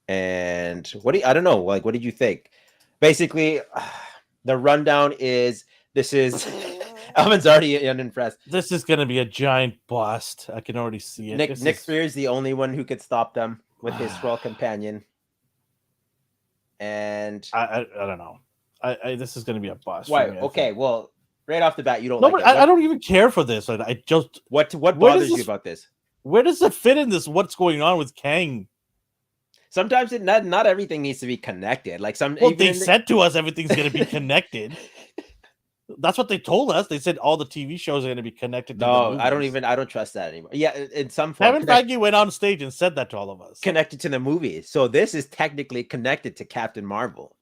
And I don't know, like, what did you think? Basically, the rundown is this is Alvin's already unimpressed. This is gonna be a giant bust. I can already see it. Nick Fury is the only one who could stop them with his Skrull companion. And I don't know. This is gonna be a bust. Why? For me, okay, well, right off the bat, you don't no, like but it. I don't even care for this. I just what bothers you about this? Where does it fit in this? What's going on with Kang? Sometimes not everything needs to be connected. Like they said to us everything's going to be connected. That's what they told us. They said all the TV shows are going to be connected. No, I don't trust that anymore. Yeah, in some form. Kevin Feige went on stage and said that to all of us. Connected to the movie. So this is technically connected to Captain Marvel.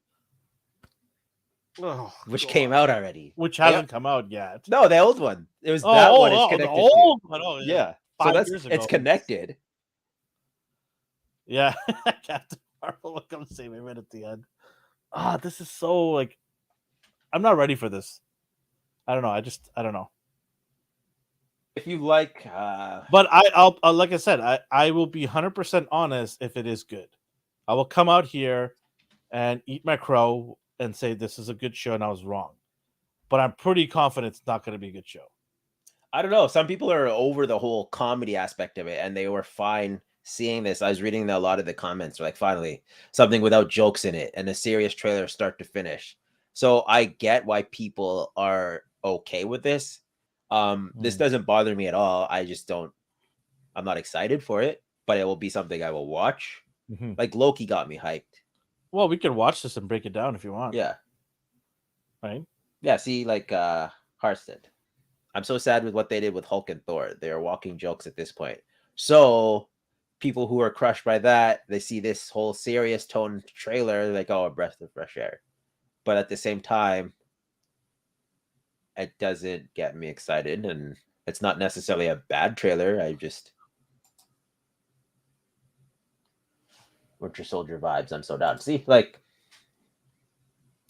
Which came out already. Which hasn't come out yet. No, the old one. It was that one. It's connected. The old one. Oh, yeah. So it's connected. Yeah. Captain Marvel will come save me right at the end. This is so like I'm not ready for this. I don't know. I don't know. If you like but I'll like I said, I will be 100% honest if it is good. I will come out here and eat my crow and say this is a good show and I was wrong. But I'm pretty confident it's not going to be a good show. I don't know. Some people are over the whole comedy aspect of it and they were fine seeing this. I was reading a lot of the comments, like, finally something without jokes in it and a serious trailer start to finish. So I get why people are okay with this. This doesn't bother me at all. I'm not excited for it, but it will be something I will watch. Like Loki got me hyped. Well, we can watch this and break it down if you want. Yeah. Right? Yeah, see, like Harsted. I'm so sad with what they did with Hulk and Thor. They are walking jokes at this point. So people who are crushed by that, they see this whole serious tone trailer, like, oh, a breath of fresh air. But at the same time, it doesn't get me excited, and it's not necessarily a bad trailer. Winter Soldier vibes. I'm so down. See, like,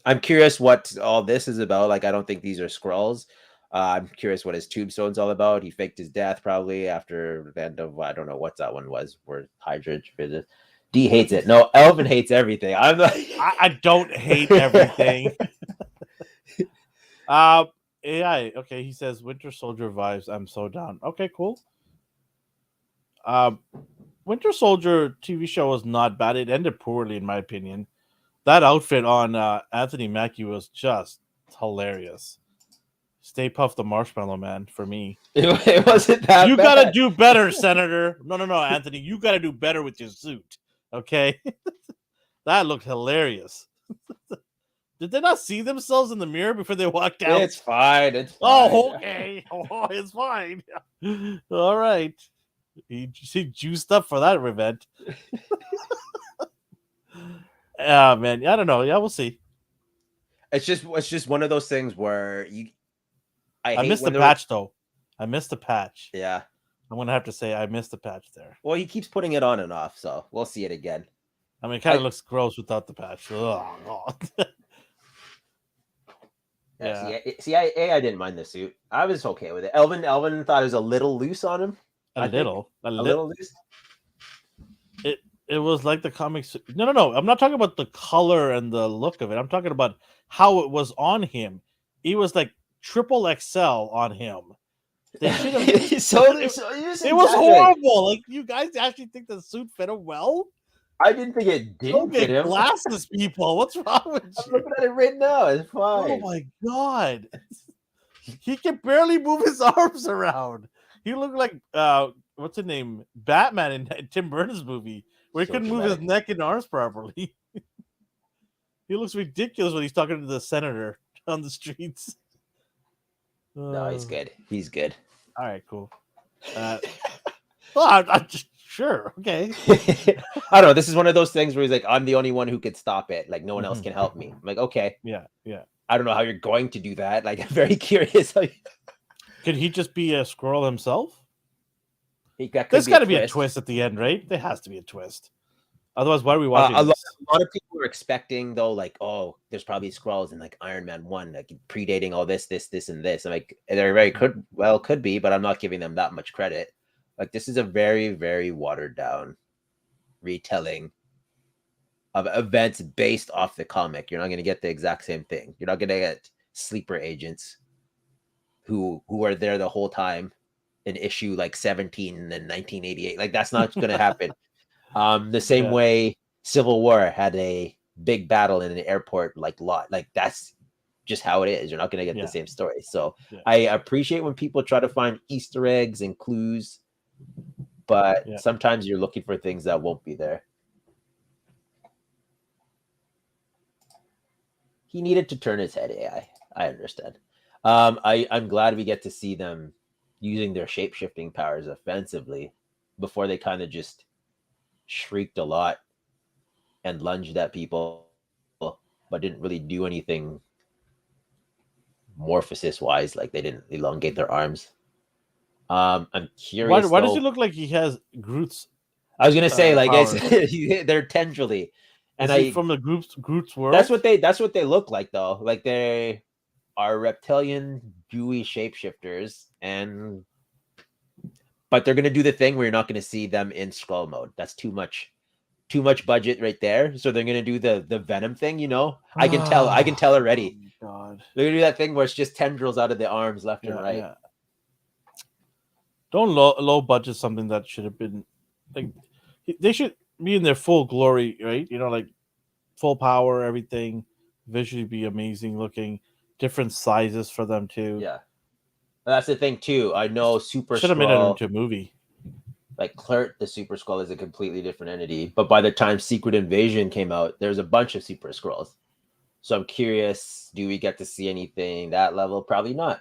I'm curious what all this is about. Like, I don't think these are Skrulls. I'm curious what his tombstone's all about. He faked his death probably after the end of, I don't know what that one was, where Hydra visits. D hates it. No, Elvin hates everything. I'm like, I don't hate everything. AI. Okay, he says Winter Soldier vibes. I'm so down. Okay, cool. Winter Soldier TV show was not bad. It ended poorly, in my opinion. That outfit on Anthony Mackie was just hilarious. Stay Puft the Marshmallow Man for me. It wasn't that You bad. gotta do better, Senator. No, Anthony. You gotta do better with your suit. Okay? That looked hilarious. Did they not see themselves in the mirror before they walked out? It's fine. It's fine. Oh, okay. Oh, it's fine. All right. He juiced up for that event. Man. I don't know. Yeah, we'll see. It's just one of those things where I missed the patch though. I missed the patch. Yeah. I'm gonna have to say I missed the patch there. Well, he keeps putting it on and off, so we'll see it again. I mean, it kind of looks gross without the patch. Oh. Yeah. I didn't mind the suit. I was okay with it. Elvin thought it was a little loose on him. A little loose. It was like the comics. No. I'm not talking about the color and the look of it. I'm talking about how it was on him. It was like triple XL on him. They should have. It was horrible. Like, you guys actually think the suit fit him well? I didn't think it didn't fit him. Glasses, people. What's wrong with you? I'm looking at it right now. It's fine. Oh my god. He can barely move his arms around. He looked like what's his name? Batman in Tim Burton's movie, where he couldn't move his neck and arms properly. He looks ridiculous when he's talking to the senator on the streets. No, he's good. He's good. All right, cool. Well, I'm just sure. Okay. I don't know. This is one of those things where he's like, I'm the only one who could stop it. Like, no one else can help me. I'm like, okay. Yeah. I don't know how you're going to do that. Like, I'm very curious. Could he just be a squirrel himself? That could There's be a got to be a twist. twist at the end, right? There has to be a twist. Otherwise, why are we A watching lot, this? a lot of people were expecting though, like, oh, there's probably Skrulls in like Iron Man 1, like predating all this, and this. I'm like, they're very could be, but I'm not giving them that much credit. Like, this is a very, very watered down retelling of events based off the comic. You're not going to get the exact same thing. You're not going to get sleeper agents who are there the whole time in issue like 17 in 1988. Like, that's not going to happen. The same way Civil War had a big battle in an airport like lot. Like, that's just how it is. You're not going to get the same story. So I appreciate when people try to find Easter eggs and clues, but sometimes you're looking for things that won't be there. He needed to turn his head, AI. I understand. I'm glad we get to see them using their shape-shifting powers offensively before they kind of just shrieked a lot and lunged at people, but didn't really do anything morphosis-wise. Like, they didn't elongate their arms. I'm curious. Why does he look like he has Groot's? I was gonna say, like, powers? they're tendrily, and Is he from the Groot's world? That's what they look like, though. Like, they are reptilian, dewy shapeshifters, but they're gonna do the thing where you're not gonna see them in Skrull mode. That's too much budget right there. So they're gonna do the Venom thing. I can tell already. Oh, God, they're gonna do that thing where it's just tendrils out of the arms left and right. Yeah. Don't low budget something that should have been like they should be in their full glory, right? Like full power, everything visually be amazing looking, different sizes for them too. Yeah, that's the thing too. I know Super should have made it Skrull, into a movie. Like Clert, the Super Skrull is a completely different entity. But by the time Secret Invasion came out, there's a bunch of Super Skrulls. So I'm curious, do we get to see anything that level? Probably not.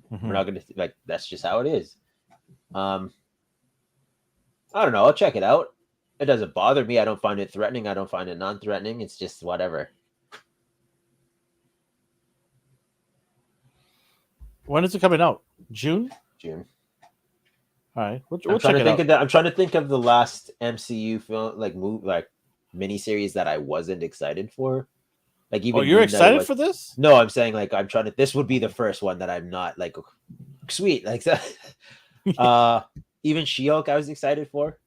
We're not going to, that's just how it is. I don't know. I'll check it out. It doesn't bother me. I don't find it threatening. I don't find it non-threatening. It's just whatever. When is it coming out? June. All right. We'll check it out. I'm trying to think of the last MCU film, miniseries that I wasn't excited for. Like, even you're excited for this? No, I'm saying, like, I'm trying to. This would be the first one that I'm not like sweet. Like, even She-Hulk, I was excited for.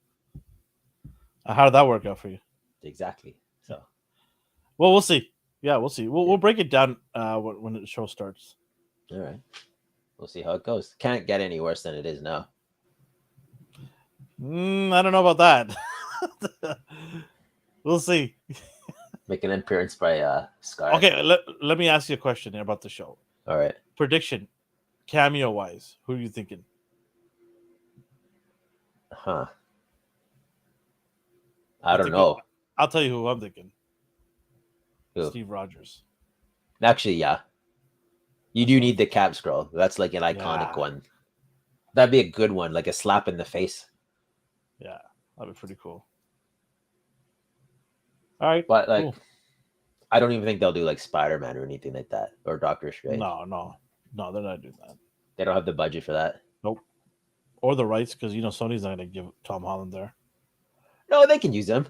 How did that work out for you? Exactly. So, well, we'll see. Yeah, we'll see. We'll break it down when the show starts. All right. We'll see how it goes. Can't get any worse than it is now. I don't know about that. We'll see. Make an appearance by Scar. Okay, let me ask you a question about the show. All right. Prediction, cameo wise, who are you thinking? I don't know. I'll tell you who I'm thinking. Who? Steve Rogers. Actually, yeah. You do need the Cap Skrull. That's like an iconic one. That'd be a good one, like a slap in the face. Yeah, that'd be pretty cool. All right. But cool. I don't even think they'll do like Spider-Man or anything like that, or Doctor Strange. No, they're not doing that. They don't have the budget for that. Nope. Or the rights, because Sony's not going to give Tom Holland there. No, they can use him.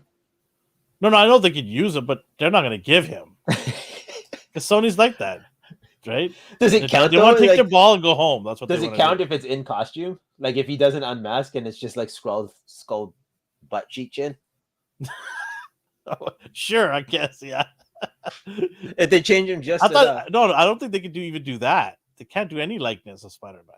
No, I know they could use him, but they're not going to give him. Because Sony's like that, right? Does it count? They want to take their ball and go home. That's what. Does it count if it's in costume? Like, if he doesn't unmask and it's just like skull butt cheek chin? Sure, I guess, yeah. If they change him just I don't think they could even do that. They can't do any likeness of Spider-Man.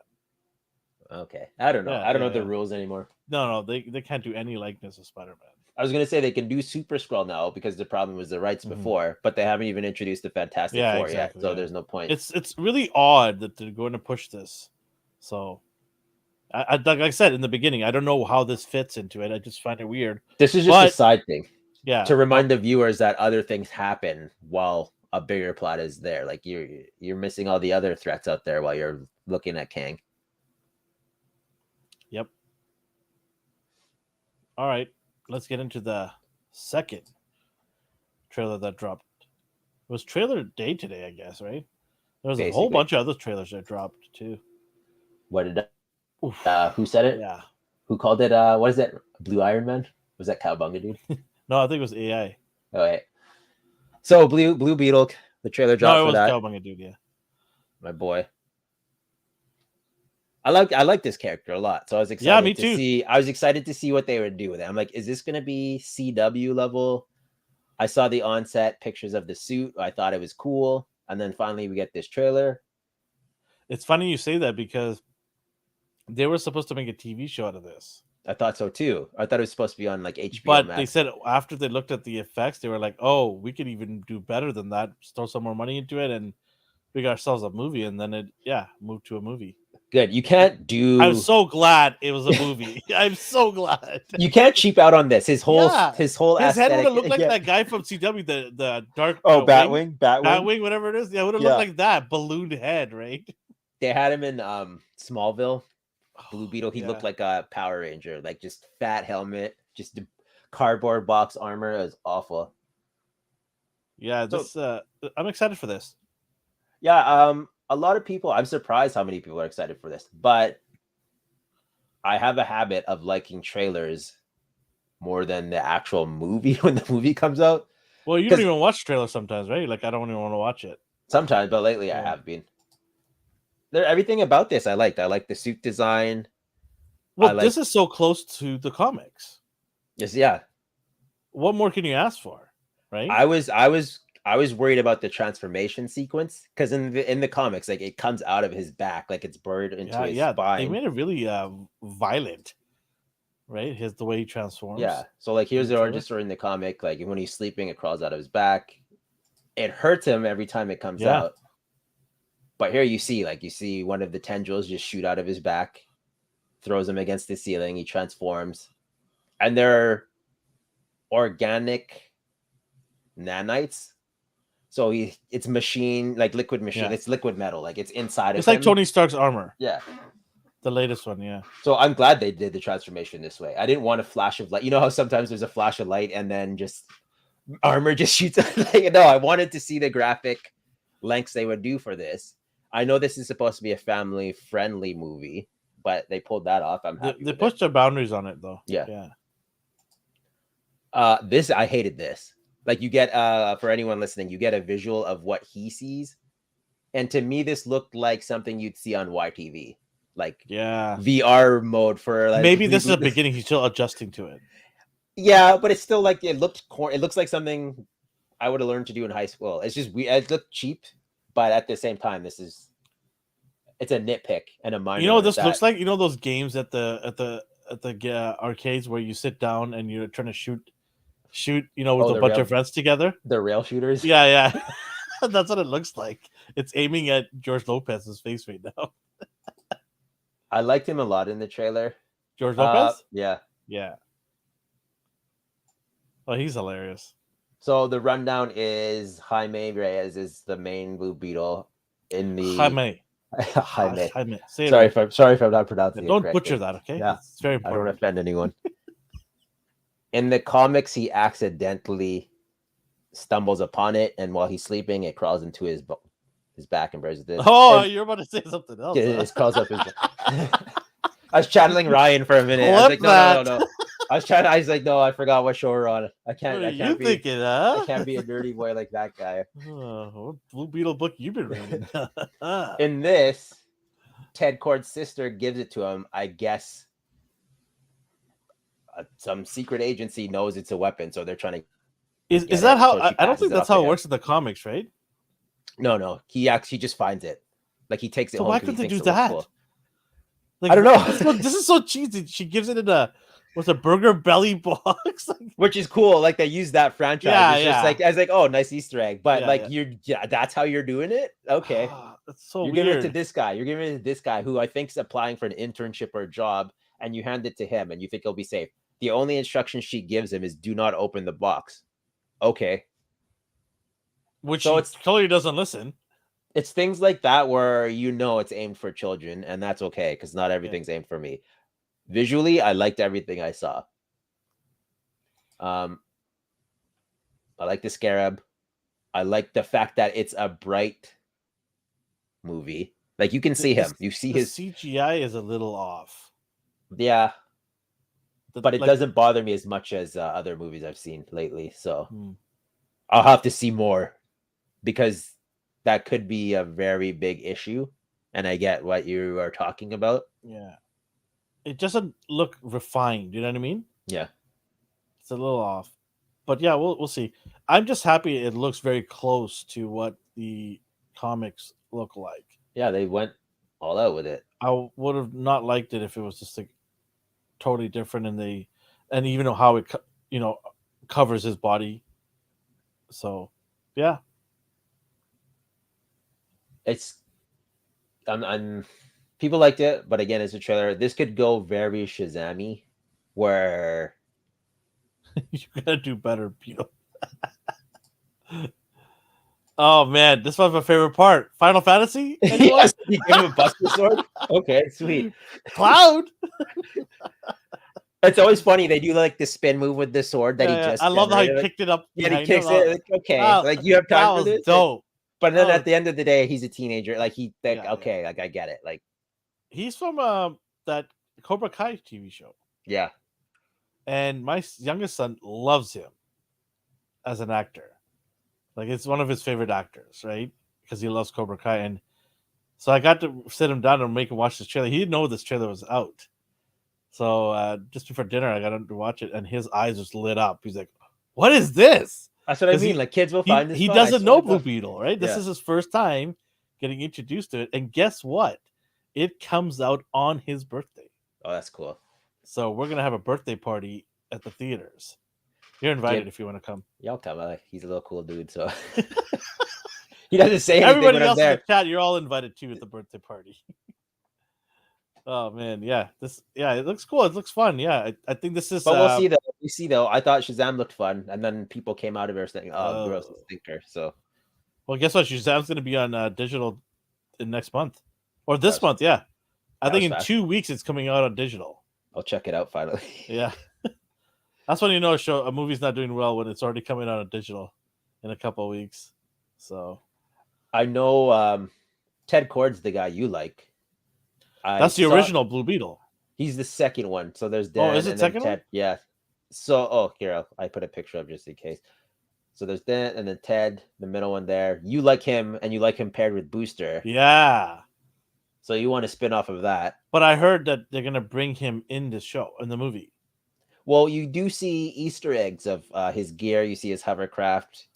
Okay. I don't know. I don't know the rules anymore. No, they can't do any likeness of Spider-Man. I was going to say they can do Super Skrull now because the problem was the rights before, but they haven't even introduced the Fantastic Four yet, so there's no point. It's really odd that they're going to push this. So, like I said in the beginning, I don't know how this fits into it. I just find it weird. This is just a side thing. Yeah. To remind the viewers that other things happen while a bigger plot is there. Like, you're missing all the other threats out there while you're looking at Kang. Yep. All right. Let's get into the second trailer that dropped. It was trailer day today, I guess, right? There was a whole bunch of other trailers that dropped too. What did Oof. Who said it? Yeah. Who called it? What is it? Blue Iron Man? Was that Cowbunga dude? No, I think it was AI. Oh wait. So Blue Beetle, the trailer dropped No, it for was that. Cowabunga dude. Yeah. My boy. I like this character a lot. So I was Yeah, me excited to too. see. I was excited to see what they would do with it. I'm like, is this gonna be CW level? I saw the onset pictures of the suit. I thought it was cool, and then finally we get this trailer. It's funny you say that because they were supposed to make a TV show out of this. I thought so too. I thought it was supposed to be on like HBO But they Max. said after they looked at the effects, they were like, "Oh, we could even do better than that. Throw some more money into it, and we got ourselves a movie." And then moved to a movie. Good. You can't I'm do. so glad it was a movie. I'm so glad. You can't cheap out on this. His whole Yeah, his whole his head would aesthetic. have looked like Yeah. that guy from CW, the dark Oh, wing, Batwing. Batwing, whatever it is. Yeah, it would have looked Yeah. like that ballooned head, right? They had him in Smallville. Blue Beetle. He Yeah. looked like a Power Ranger, like just fat helmet, just cardboard box armor. It was awful. Yeah, So this I'm excited for this. yeah, a lot of people. I'm surprised how many people are excited for this, but I have a habit of liking trailers more than the actual movie when the movie comes out. Well, you don't 'Cause even watch trailers sometimes, right? Like I don't even want to watch it. sometimes, but lately I Yeah. have been. Everything about this I liked. I like the suit design. Well, this is so close to the comics. Yes, yeah. What more can you ask for, right? I was worried about the transformation sequence because in the comics, like it comes out of his back, like it's buried into his They spine. made it really violent, right? The way he transforms. Yeah. So like here's the origin story in the comic. Like when he's sleeping, it crawls out of his back. It hurts him every time it comes out. But here you see one of the tendrils just shoot out of his back, throws him against the ceiling. He transforms, and they're organic nanites. So it's machine, like liquid machine. Yeah. It's liquid metal. Like it's inside of him. It's like Tony Stark's armor. Yeah. The latest one, yeah. So I'm glad they did the transformation this way. I didn't want a flash of light. You know how sometimes there's a flash of light and then just armor just shoots. Like, no, I wanted to see the graphic lengths they would do for this. I know this is supposed to be a family-friendly movie, but they pulled that off. I'm happy. They pushed their boundaries on it, though. Yeah. Yeah. This I hated this. Like you get for anyone listening, you get a visual of what he sees, and to me, this looked like something you'd see on YTV, like VR mode for like. Maybe this is the beginning. He's still adjusting to it. Yeah, but it's still like it looks like something I would have learned to do in high school. It's just it looked cheap, but at the same time, it's a nitpick and a minor. You know what this looks like? You know those games at the arcades where you sit down and you're trying to shoot, with a bunch of friends together. The rail shooters. Yeah. That's what it looks like. It's aiming at George Lopez's face right now. I liked him a lot in the trailer. George Lopez? Yeah. Oh, he's hilarious. So the rundown is Jaime Reyes is the main Blue Beetle in the Jaime. Sorry if I'm not pronouncing it Don't correctly. butcher that, okay? Yeah, it's very important. I don't offend anyone. In the comics, he accidentally stumbles upon it, and while he's sleeping, it crawls into his back and buries it. Oh, you're about to say something else. It crawls up his back. I was channeling Ryan for a minute. I was like, no. I was like, no, I forgot what show we're on. I can't be a dirty boy like that guy. What Blue Beetle book you been reading? In this, Ted Kord's sister gives it to him. I guess some secret agency knows it's a weapon, so they're trying to. Is that how? I don't think that's how it works in the comics, right? No. He just finds it. Like he takes it. So home why couldn't they do that? Cool. Like, I don't know. This is so cheesy. She gives it in a Burger Belly box, which is cool. Like they use that franchise. Yeah, it's just like I was like, oh, nice Easter egg. But that's how you're doing it. Okay, that's so you're weird. giving it to this guy. You're giving it to this guy who I think's applying for an internship or a job, and you hand it to him, and you think he'll be safe. The only instruction she gives him is do not open the box. Okay, which he totally doesn't listen. It's things like that where it's aimed for children, and that's okay because not everything's aimed for me. Visually, I liked everything I saw. I like the Scarab. I like the fact that it's a bright movie. Like you can see him. You see the his CGI is a little off. yeah, but it like, doesn't bother me as much as other movies I've seen lately. So hmm. I'll have to see more because that could be a very big issue. And I get what you are talking about. Yeah, it doesn't look refined. You know what I mean? Yeah. It's a little off, but yeah, we'll see. I'm just happy it looks very close to what the comics look like. Yeah, they went all out with it. I would have not liked it if it was just like totally different, and even know how it covers his body. So, yeah, It's I'm people liked it, but again, it's a trailer. This could go very Shazam-y, where you gotta do better, Pito. Oh man, this was my favorite part. Final Fantasy? Anyone? yes, you gave him a Buster Sword. Okay, sweet. Cloud? It's always funny. They do like the spin move with the sword that he Yeah, just I love how he generated. picked it up. Yeah, he behind kicks him. it. Like, okay, Wow, like you have that time for was this. dope. But then That at the end of the day, he's a teenager. Like Yeah, okay, like I get it. Like He's from that Cobra Kai TV show, yeah, and my youngest son loves him as an actor. Like it's one of his favorite actors, right? Because he loves Cobra Kai, and so I got to sit him down and make him watch this trailer. He didn't know this trailer was out, so just before dinner, I got him to watch it, and his eyes just lit up. He's like, "What is this?" that's what I 'Cause mean. Like kids will find this. He fun. I doesn't swear know to Blue God. Beetle, right? This Yeah. is his first time getting introduced to it, and guess what? It comes out on his birthday. Oh, that's cool. So we're gonna have a birthday party at the theaters. You're invited Give- if you want to come. Y'all come. Like he's a little cool dude, so he doesn't say anything Everybody when I'm else in there. the chat, you're all invited too at the birthday party. Oh man, yeah, it looks cool. It looks fun. Yeah, I think this is. But we'll see though. We see though. I thought Shazam looked fun, and then people came out of it saying, "Oh, gross, Oh. stinker." So Well, guess what? Shazam's gonna be on digital in next month or this That's- month. Yeah, I that think was in fast. 2 weeks it's coming out on digital. I'll check it out finally. Yeah, that's when you know a movie's not doing well when it's already coming out on digital in a couple of weeks. So I know Ted Cord's the guy you like. that's the original Blue Beetle. He's the second one. So there's Dan. Is it and then second Ted. one? Yeah. So here I put a picture up just in case. So there's Dan and then Ted, the middle one there. You like him, and you like him paired with Booster. Yeah, So you want to spin off of that. but I heard that they're gonna bring him in the show in the movie. Well, you do see Easter eggs of his gear. You see his hovercraft.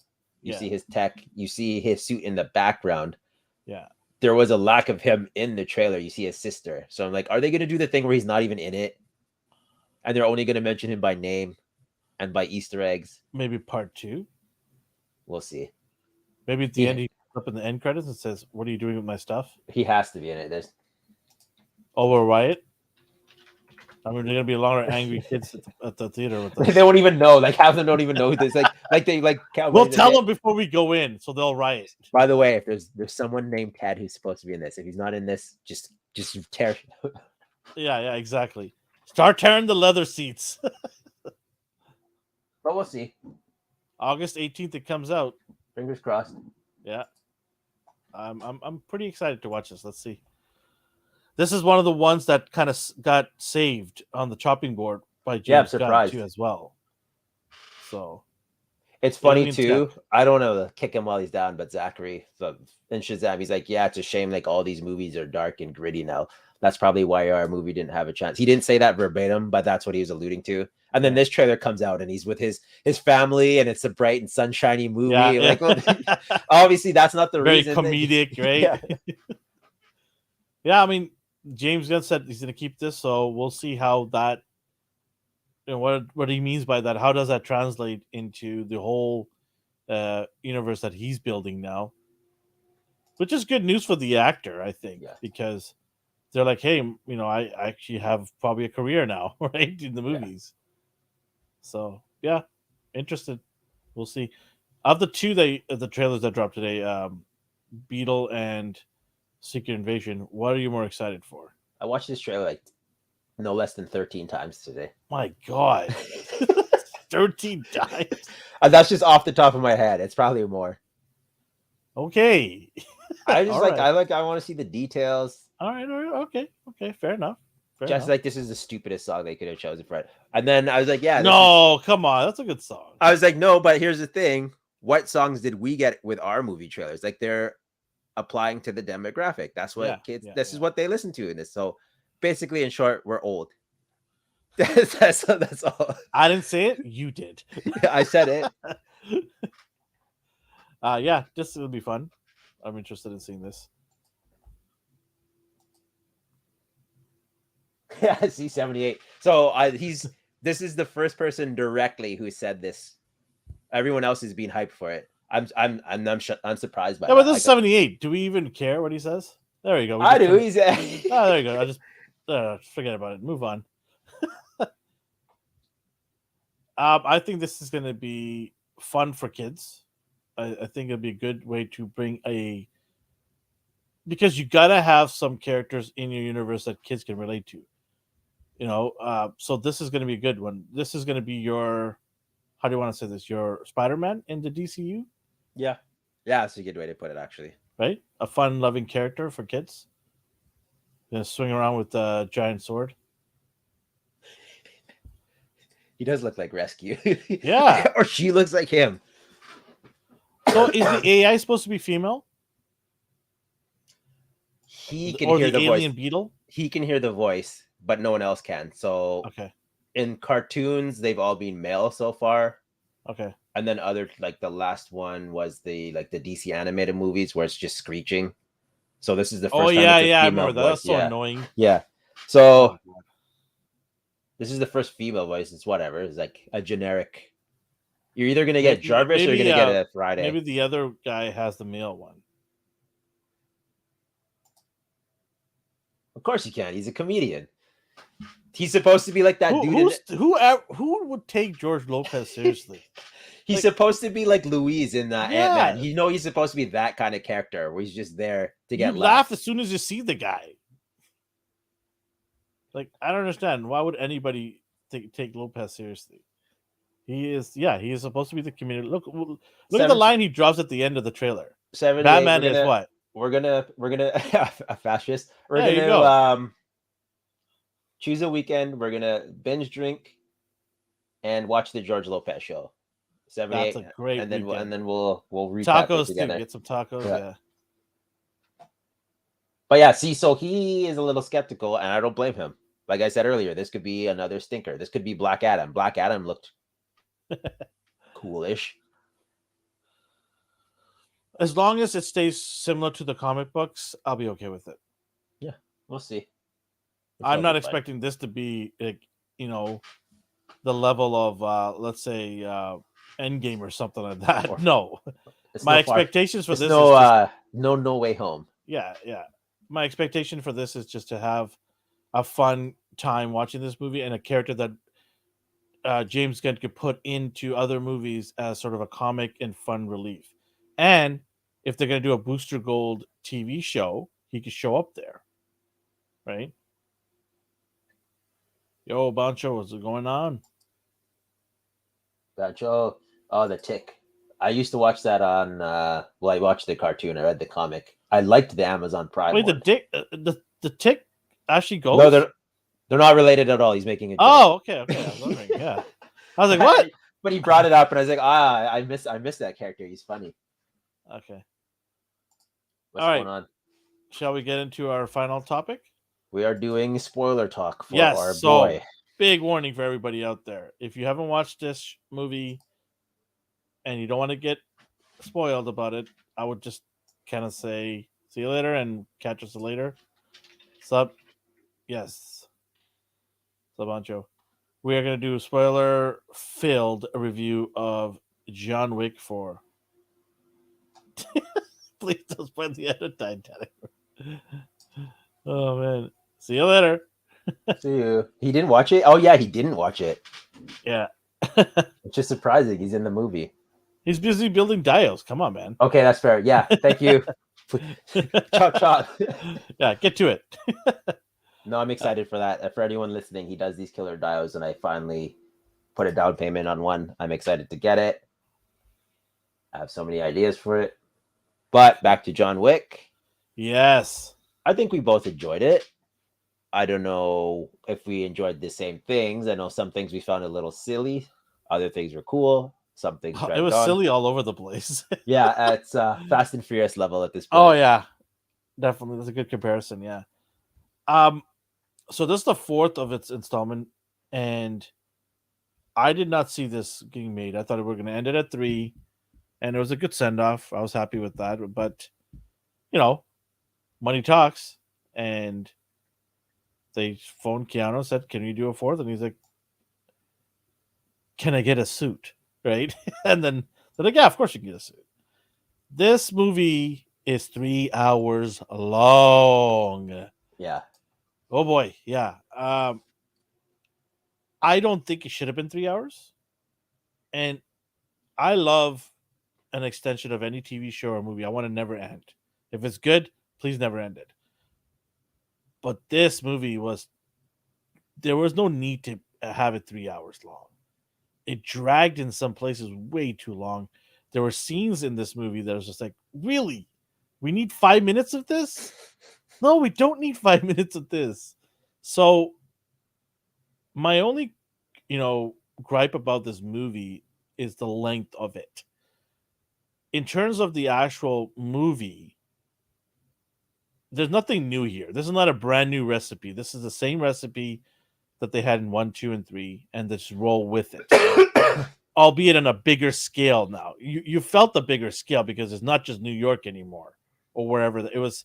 You see his tech. You see his suit in the background. Yeah. There was a lack of him in the trailer. You see his sister. So I'm like, are they going to do the thing where he's not even in it? And they're only going to mention him by name and by Easter eggs? Maybe part 2. We'll see. Maybe at the end he comes up in the end credits and says, "What are you doing with my stuff?" He has to be in it. There's Over riot. I mean, they're gonna be a lot of angry kids at the theater with us. They won't even know. Like half of them don't even know who this. Like they like. We'll tell them before we go in, so they'll riot. By the way, if there's someone named Ted who's supposed to be in this, if he's not in this, just tear. Yeah, exactly. Start tearing the leather seats. But we'll see. August 18th, it comes out. Fingers crossed. Yeah, I'm pretty excited to watch this. Let's see. This is one of the ones that kind of got saved on the chopping board by James Gunn too, as well. So it's funny too. I don't know to kick him while he's down, but Zachary in Shazam, he's like, "Yeah, it's a shame. Like all these movies are dark and gritty now. That's probably why our movie didn't have a chance." He didn't say that verbatim, but that's what he was alluding to. And then this trailer comes out, and he's with his family, and it's a bright and sunshiny movie. Yeah, like, well, obviously, that's not the very reason. Comedic, right? Yeah, I mean, James Gunn said he's going to keep this, so we'll see how that. What he means by that. How does that translate into the whole universe that he's building now? Which is good news for the actor, I think, because they're like, hey, I actually have probably a career now, right, in the movies. So yeah, interested. We'll see. Of the two the trailers that dropped today, Beetle and Secret Invasion, what are you more excited for? I watched this trailer like no less than 13 times today. My God. 13 times. That's just off the top of my head. It's probably more. Okay. I just All right. I want to see the details. All right. Okay. Okay. Fair enough. Fair Just enough. like this is the stupidest song they could have chosen for it. And then I was like, yeah, this is. No, come on. That's a good song. I was like, no, but here's the thing. What songs did we get with our movie trailers? Like they're applying to the demographic. That's Yeah. what kids, Yeah. this is Yeah. what they listen to in this. So basically, in short, we're old. That's all. I didn't say it. You did. I said it. Yeah. This will be fun. I'm interested in seeing this. Yeah, C78. So this is the first person directly who said this. Everyone else is being hyped for it. I'm surprised by Yeah, that. but this is 78. Do we even care what he says? There you go. I do. Oh, there you go. I just forget about it. Move on. I think this is going to be fun for kids. I think it'll be a good way to bring because you gotta have some characters in your universe that kids can relate to. So this is going to be a good one. This is going to be your, how do you want to say this? Your Spider-Man in the DCU, Yeah, that's a good way to put it. Actually, right? A fun-loving character for kids. Gonna swing around with a giant sword. he does look like Rescue. Yeah. Or she looks like him. So is the AI supposed to be female? He can or hear the the alien voice. beetle? He can hear the voice, but no one else can. So Okay. in cartoons, they've all been male so far. Okay. And then other, like the last one was the DC animated movies where it's just screeching. So this is the first time yeah, it's a yeah, I female remember that. voice. That's so annoying. Yeah. Oh So my God. this is the first female voice. It's whatever. It's like a generic. You're either gonna get Jarvis or you're gonna get a Friday. Maybe the other guy has the male one. Of course you can. He's a comedian. He's supposed to be like that dude. Who would take George Lopez seriously? He's supposed to be like Louise in Yeah. Ant-Man. He's supposed to be that kind of character where he's just there to get You laugh as soon as you see the guy. Like, I don't understand. Why would anybody take Lopez seriously? He is supposed to be the community. Look at the line he drops at the end of the trailer. Batman is what? We're gonna a fascist. We're There you gonna choose a weekend. We're gonna binge drink and watch the George Lopez show. 78. That's a great and then we'll recap tacos it together. too. Get some tacos. Yeah. But yeah, see, so he is a little skeptical, and I don't blame him. Like I said earlier, this could be another stinker. This could be Black Adam. Black Adam looked coolish. As long as it stays similar to the comic books, I'll be okay with it. Yeah, we'll see. I'm not expecting this to be, the level of, let's say, Endgame or something like that. No. My expectations for this is no way home. Yeah. My expectation for this is just to have a fun time watching this movie and a character that James Gunn could put into other movies as sort of a comic and fun relief. And if they're going to do a Booster Gold TV show, he could show up there. Right? Yo, Bancho, what's going on? Bancho. Oh, The Tick. I used to watch that on, I watched the cartoon. I read the comic. I liked the Amazon Prime Wait, one. the Tick actually goes? No, they're not related at all. He's making it. Oh, okay. I was wondering, yeah. I was like, what? But he brought it up, and I was like, I miss that character. He's funny. Okay. What's going on? Shall we get into our final topic? We are doing spoiler talk for our boy. Big warning for everybody out there. If you haven't watched this movie and you don't want to get spoiled about it, I would just kind of say, see you later and catch us later. Sup? Yes. Sup, Ancho. We are going to do a spoiler-filled review of John Wick 4. Please don't spoil the end of Titanic. Oh, man. See you later. See you. He didn't watch it? Oh, yeah, he didn't watch it. Yeah. It's just surprising. He's in the movie. He's busy building dials. Come on, man. Okay, that's fair. Yeah, thank you. Chop, chop. Yeah, get to it. No, I'm excited for that. For anyone listening, he does these killer dials, and I finally put a down payment on one. I'm excited to get it. I have so many ideas for it. But back to John Wick. Yes. I think we both enjoyed it. I don't know if we enjoyed the same things. I know some things we found a little silly. Other things were cool. Some things It dragged was on. silly all over the place. Yeah, it's Fast and Furious level at this Oh point. yeah, definitely. That's a good comparison. Yeah. Um. So this is the fourth of its installment, and I did not see this getting made. I thought we were going to end it at 3, and it was a good send off. I was happy with that. But you know, money talks, and they phoned Keanu and said, "Can you do a fourth?" And he's like, "Can I get a suit?" Right? And then they're like, "Yeah, of course you can get a suit." This movie is 3 hours long. Yeah. Oh boy, yeah. I don't think it should have been 3 hours, and I love an extension of any TV show or movie. I want to never end. If it's good, please never end it. But this movie was there was no need to have it 3 hours long. It dragged in some places way too long. There were scenes in this movie that was just like, really? We need 5 minutes of this? No, we don't need 5 minutes of this. So my only, gripe about this movie is the length of it. In terms of the actual movie, there's nothing new here. This is not a brand new recipe. This is the same recipe that they had in 1, 2, and 3, and just roll with it. Albeit on a bigger scale now. You felt the bigger scale because it's not just New York anymore or wherever it was.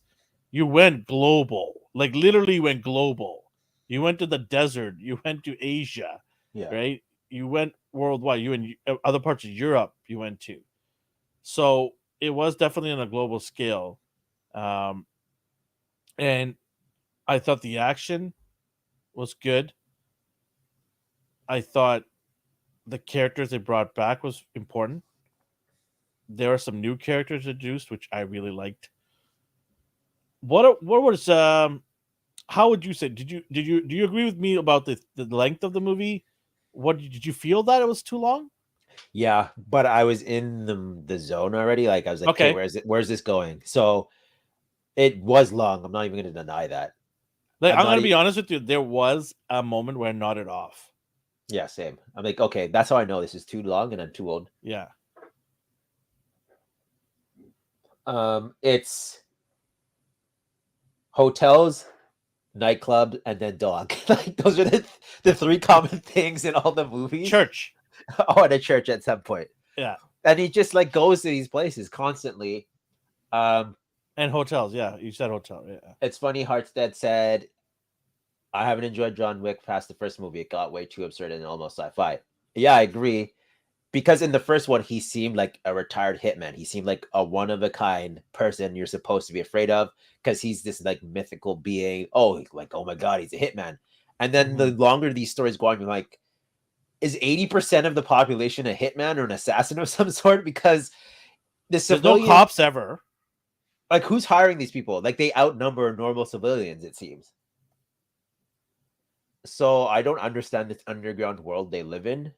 You went global, like literally went global. You went to the desert. You went to Asia, Yeah. right? You went worldwide. You in other parts of Europe. You went to. So it was definitely on a global scale, um, and I thought the action was good. I thought the characters they brought back was important. There are some new characters introduced, which I really liked. What was how would you say? Do you agree with me about the length of the movie? What did you feel that it was too long? Yeah, but I was in the zone already. Like I was like, okay, Okay, where's this going? So it was long. I'm not even gonna deny that. like I'm I'm not gonna be honest with you. There was a moment where I nodded off. Yeah, same. I'm like, okay, that's how I know this is too long and I'm too old. Yeah, It's hotels, nightclub, and then dog. Like those are the three common things in all the movies. church. Oh, at a church at some point. Yeah, And he just like goes to these places constantly. Um, and hotels. Yeah, you said hotel. Yeah, it's funny. Hartstead said, "I haven't enjoyed John Wick past the first movie. It got way too absurd and almost sci-fi." Yeah, I agree. Because in the first one, he seemed like a retired hitman. He seemed like a one of a kind person you're supposed to be afraid of because he's this like mythical being. Oh, like, oh my God, he's a hitman. And then the longer these stories go on, you're like, is 80% of the population a hitman or an assassin of some sort? Because the there's no civilian, cops ever. like, who's hiring these people? Like, they outnumber normal civilians, it seems. So I don't understand this underground world they live in.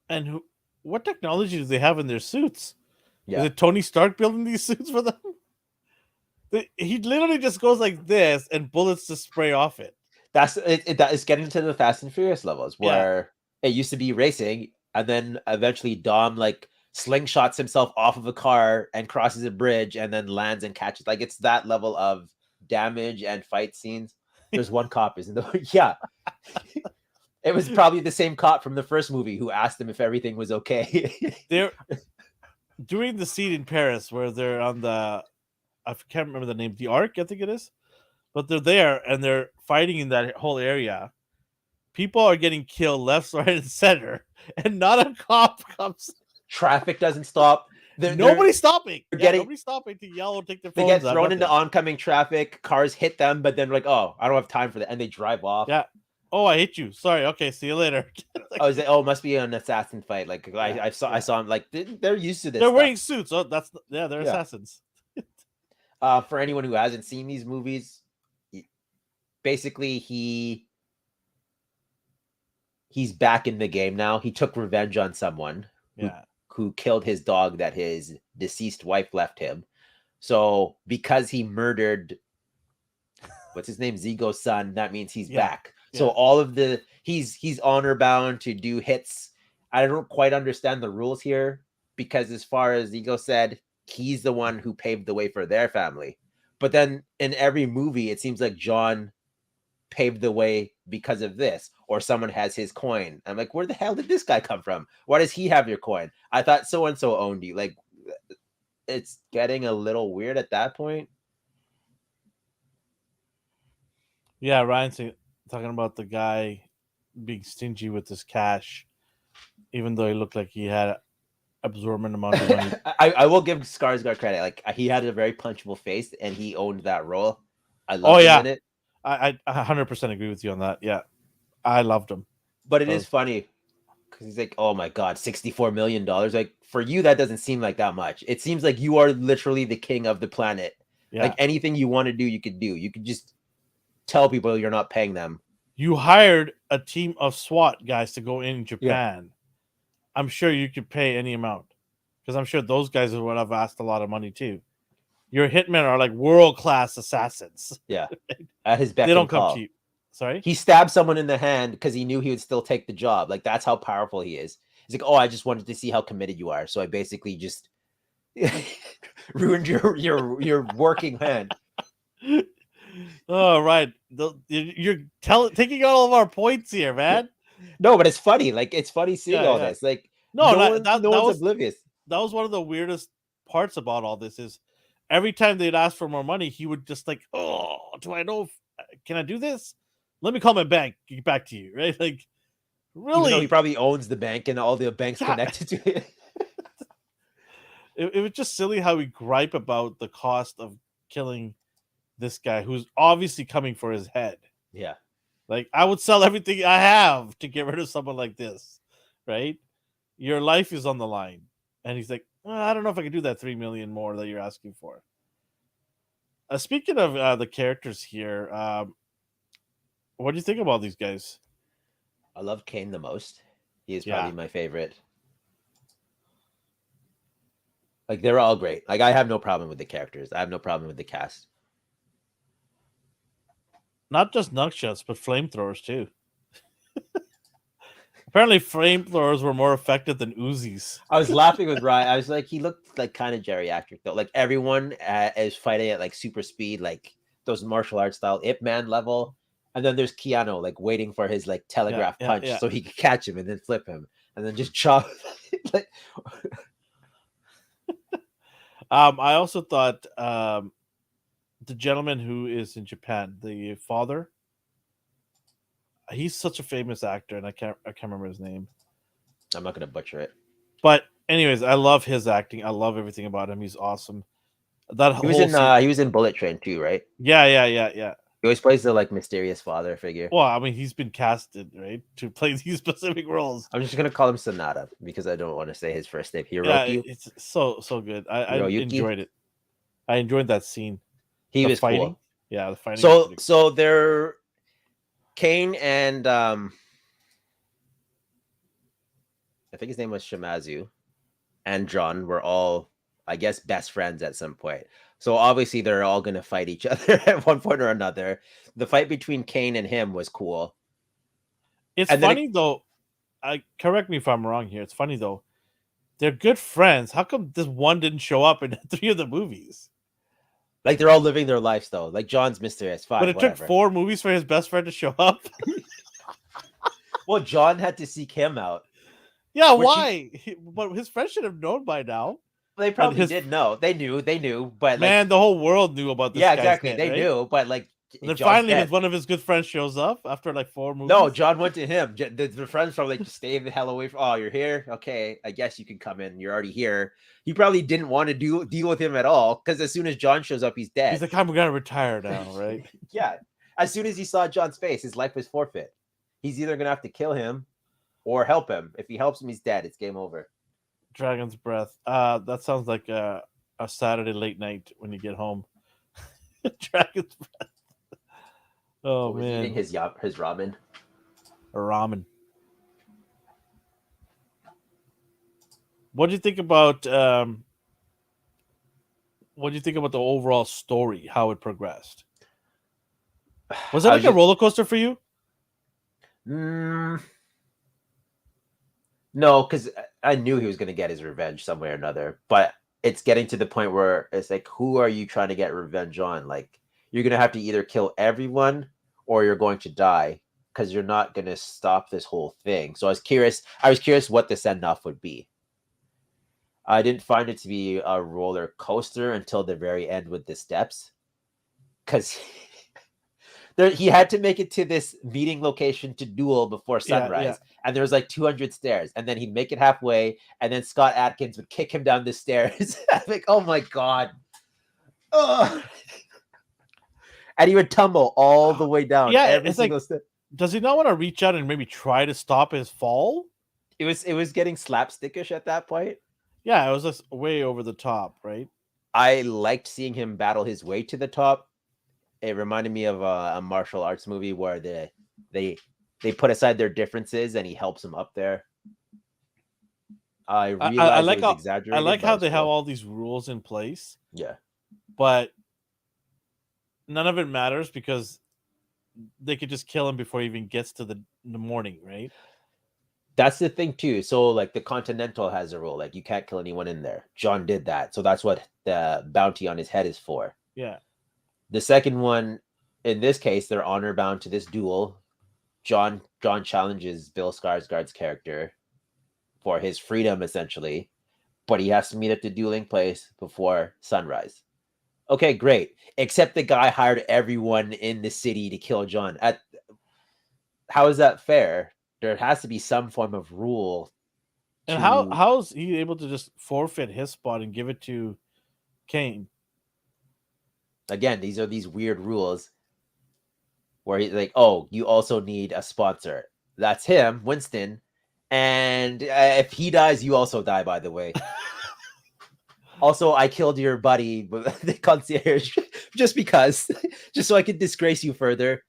And what technology do they have in their suits? Is Yeah. it Tony Stark building these suits for them? He literally just goes like this, and bullets just spray off it. That's it. That is getting to the Fast and Furious levels Yeah, where it used to be racing, and then eventually Dom like slingshots himself off of a car and crosses a bridge, and then lands and catches. Like it's that level of damage and fight scenes. There's one cop, isn't there? Yeah, it was probably the same cop from the first movie who asked him if everything was okay. they're during the scene in Paris where they're on the I can't remember the name, the Arc, I think it is, but they're there and they're fighting in that whole area. People are getting killed left, right, and center, and not a cop comes. Traffic doesn't stop. Nobody's stopping. they're Yeah, getting nobody's stopping to yell or take their they phones get out. thrown into Nothing. oncoming traffic. Cars hit them, but then like, oh, I don't have time for that, and they drive off. Yeah. Oh, I hit you. Sorry. Okay, see you later. I was like, oh, it must be an assassin fight. Like Yeah, I saw him like they're used to this. they're stuff. wearing suits. Oh, they're Yeah. assassins. For anyone who hasn't seen these movies, basically he's back in the game now. He took revenge on someone Yeah. who killed his dog that his deceased wife left him. So because he murdered what's his name, Zigo's son, that means he's Yeah. back. So Yeah. all of the he's honor bound to do hits. I don't quite understand the rules here because as far as Zigo said, he's the one who paved the way for their family. But then in every movie, it seems like John paved the way because of this, or someone has his coin. I'm like, where the hell did this guy come from? Why does he have your coin? I thought so and so owned you. Like, it's getting a little weird at that point. Yeah, Ryan's talking about the guy being stingy with his cash, even though he looked like he had absorbent amount of money. I will give Skarsgård credit. Like he had a very punchable face, and he owned that role. I Oh loved him yeah, in it. I 100% agree with you on that. Yeah, I loved him. But it That is was, funny because he's like, "Oh my god, $64 million!" Like for you, that doesn't seem like that much. It seems like you are literally the king of the planet. yeah, Like anything you want to do, you could do. You could just tell people you're not paying them. you hired a team of SWAT guys to go in Yeah, Japan. I'm sure you could pay any amount because I'm sure those guys would have asked a lot of money too. Your hitmen are like world class assassins. yeah. At his They beck don't and come call. cheap. Sorry. He stabbed someone in the hand because he knew he would still take the job. Like that's how powerful he is. He's like, "Oh, I just wanted to see how committed you are." So I basically just ruined your working hand. Oh right, you're taking all of our points here, man. No, but it's funny. Like it's funny seeing Yeah, all yeah. this. Like No, that no that one's was oblivious. one of the weirdest parts about all this is every time they'd ask for more money, he would just like, oh, do I know? Can I do this? Let me call my bank. Get back to you, right? Like, Even though he really? probably owns the bank and all the banks Yeah. connected to it. It was just silly how we gripe about the cost of killing this guy who's obviously coming for his head. Yeah. Like, I would sell everything I have to get rid of someone like this, right? Your life is on the line. And he's like, well, I don't know if I can do that 3 million more that you're asking for. Speaking of the characters here, what do you think about these guys? I love Kane the most. He is Yeah, probably my favorite. Like they're all great. Like I have no problem with the characters. I have no problem with the cast. not just nugshots, but flamethrowers too. Apparently, flamethrowers were more effective than Uzis. I was laughing with Ryan. I was like, he looked like kind of geriatric though. Like everyone is fighting at like super speed, like those martial arts style Ip Man level. And then there's Keanu like waiting for his like Yeah, telegraph yeah, punch yeah. so he could catch him and then flip him and then just chop. Like, I also thought the gentleman who is in Japan, the father, he's such a famous actor, and I can't remember his name. I'm not gonna butcher it. But anyways, I love his acting. I love everything about him. He's awesome. That He was whole in scene. he was in Bullet Train too, right? Yeah, yeah, yeah, yeah. He always plays the like mysterious father figure. Well, I mean, he's been casted right to play these specific roles. I'm just gonna call him Sonata because I don't want to say his first name. Yeah, Hiroki. it's so good. I Hiroyuki. enjoyed it. I enjoyed that scene. He The was fighting. cool. Yeah, the fighting was So pretty cool. so they're Kane and I think his name was Shimazu and John were all, I guess, best friends at some point. So obviously they're all gonna fight each other at one point or another. The fight between Kane and him was cool. It's And then funny though. Correct me if I'm wrong here. It's funny though. They're good friends. How come this one didn't show up in 3 of the movies? like they're all living their lives though. Like John's mysterious, But fine, it took whatever. 4 movies for his best friend to show up. Well, John had to seek him out. Yeah, Which why? But his friend should have known by now. they And probably his did know. They knew, but like man, the whole world knew about this yeah, guy's exactly. hit, They right? knew, but like And then John's finally, dead. one of his good friends shows up after like 4 movies. No, John went to him. The friends probably like, stay the hell away from. Oh, you're here. Okay, I guess you can come in. You're already here. He probably didn't want to deal with him at all because as soon as John shows up, he's dead. He's like, I'm gonna retire now, right? Yeah. As soon as he saw John's face, his life was forfeit. He's either gonna have to kill him or help him. If he helps him, he's dead. It's game over. Dragon's Breath. That sounds like a Saturday late night when you get home. Dragon's Breath. Oh Was man, eating his ramen. ramen. What do you think about what do you think about the overall story? How it progressed? Was it I like was a just roller coaster for you? mm, no, because I knew he was going to get his revenge some way or another. But it's getting to the point where it's like, who are you trying to get revenge on? Like, you're going to have to either kill everyone or you're going to die because you're not going to stop this whole thing. So I was curious. I was curious what the send off would be. I didn't find it to be a roller coaster until the very end with the steps because he had to make it to this meeting location to duel before Yeah, yeah. sunrise, and there was like 200 stairs, and then he'd make it halfway, and then Scott Adkins would kick him down the stairs. I'm like, oh my god. Ugh. And he would tumble all the way down Yeah, every it's like, single step. does he not want to reach out and maybe try to stop his fall? It was getting slapstickish at that point. Yeah, it was just way over the top, right? I liked seeing him battle his way to the top. It reminded me of a martial arts movie where they they put aside their differences and he helps them up there. I I realized it like was how exaggerated, but it was they have cool. all these rules in place, Yeah. but none of it matters because they could just kill him before he even gets to the morning, right? That's the thing too. So like the Continental has a rule, like you can't kill anyone in there. John did that. So that's what the bounty on his head is for. Yeah. The second one, in this case, they're honor bound to this duel. John challenges Bill Skarsgård's character for his freedom essentially, but he has to meet at the dueling place before sunrise. Okay, great. Except the guy hired everyone in the city to kill John. How is that fair? There has to be some form of rule And to, how's he able to just forfeit his spot and give it to Kane? again, these are these weird rules where he's like, oh, you also need a sponsor. That's him, Winston. And if he dies, you also die, by the way. Also, I killed your buddy, the concierge, just because, just so I could disgrace you further.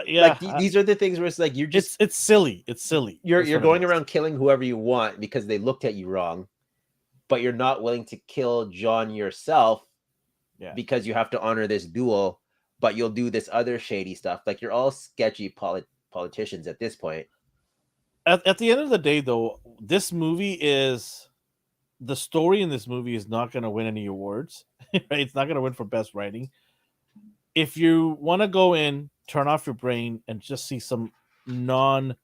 Yeah, Like these are the things where it's like it's silly. It's silly. You're going around killing whoever you want because they looked at you wrong, but you're not willing to kill John yourself because you have to honor this duel, but you'll do this other shady stuff. Like you're all sketchy politicians at this point. At the end of the day, though, this movie is the story in this movie is not going to win any awards. Right? It's not going to win for best writing. If you want to go in, turn off your brain, and just see some non-sickle,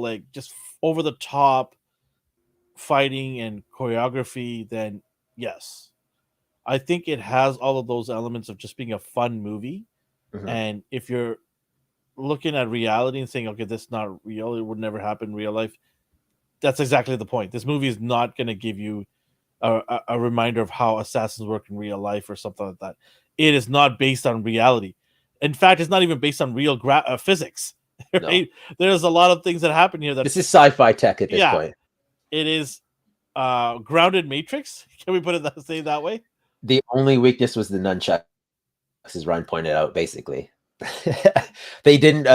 like just over the top fighting and choreography, then yes, I think it has all of those elements of just being a fun movie. Mhm. And if you're looking at reality and saying, okay, this is not real, it would never happen in real life, that's exactly the point. This movie is not going to give you a reminder of how assassins work in real life or something like that. It is not based on reality. In fact, it's not even based on real physics. Right? No. There's a lot of things that happen here. This is sci-fi tech at this point. It is grounded Matrix. Can we put it say that way? The only weakness was the nunchucks, as Ryan pointed out. Basically, they didn't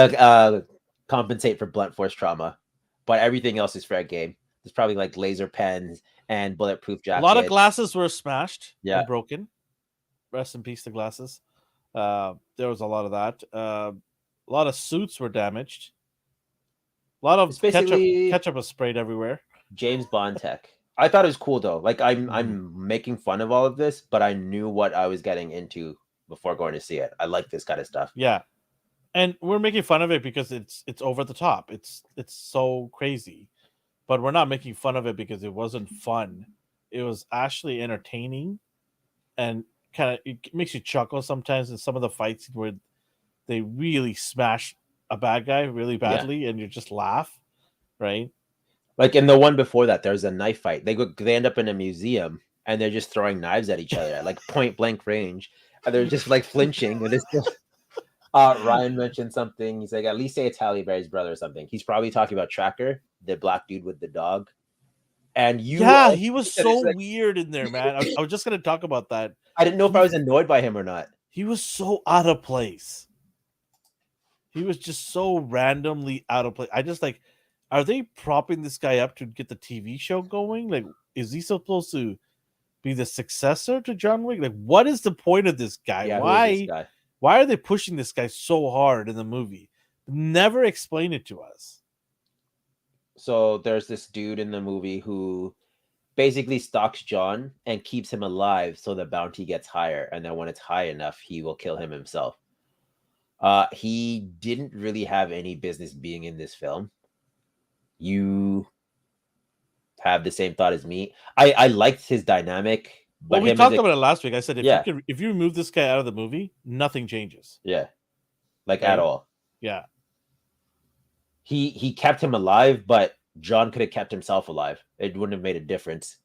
compensate for blunt force trauma, but everything else is fair game. There's probably like laser pens and bulletproof jackets. A lot of glasses were smashed and broken. Rest in peace to glasses. There was a lot of that. A lot of suits were damaged. A lot of ketchup was sprayed everywhere. James Bond tech. I thought it was cool though. Like I'm making fun of all of this, but I knew what I was getting into before going to see it. I like this kind of stuff. Yeah. And we're making fun of it because it's over the top. It's so crazy. But we're not making fun of it because it wasn't fun. It was actually entertaining and kind of it makes you chuckle sometimes in some of the fights where they really smash a bad guy really badly and you just laugh, right? Like in the one before that, there's a knife fight. They end up in a museum and they're just throwing knives at each other at like point blank range. And they're just like flinching. And it's just, Ryan mentioned something. He's like, at least say it's Halle Berry's brother or something. He's probably talking about Tracker, the black dude with the dog. And he was so weird in there, man. I was just gonna talk about that. I didn't know if I was annoyed by him or not. He was so out of place. He was just so randomly out of place. I just like, are they propping this guy up to get the TV show going? Like, is he supposed to be the successor to John Wick? Like, what is the point of this guy? Yeah, who is this guy? Why are they pushing this guy so hard in the movie? Never explain it to us. So there's this dude in the movie who basically stalks John and keeps him alive so the bounty gets higher, and then when it's high enough, he will kill him himself. He didn't really have any business being in this film. You have the same thought as me. I liked his dynamic, but we talked about it last week. I said if you remove this guy out of the movie, nothing changes. Yeah, like at all. Yeah. He kept him alive, but John could have kept himself alive. It wouldn't have made a difference.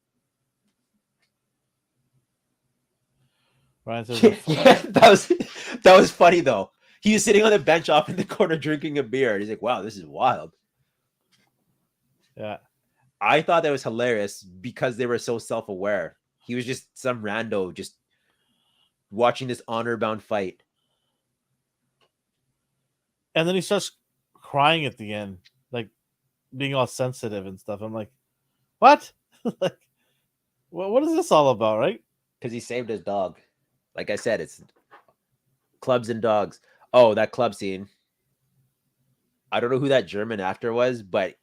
Right. Yeah, that was funny though. He was sitting on the bench off in the corner drinking a beer. He's like, "Wow, this is wild." Yeah. I thought that was hilarious because they were so self-aware. He was just some rando just watching this honor-bound fight. And then he starts crying at the end, like being all sensitive and stuff. I'm like, what? Like, what is this all about, right? Because he saved his dog. Like I said, it's clubs and dogs. Oh, that club scene. I don't know who that German actor was, but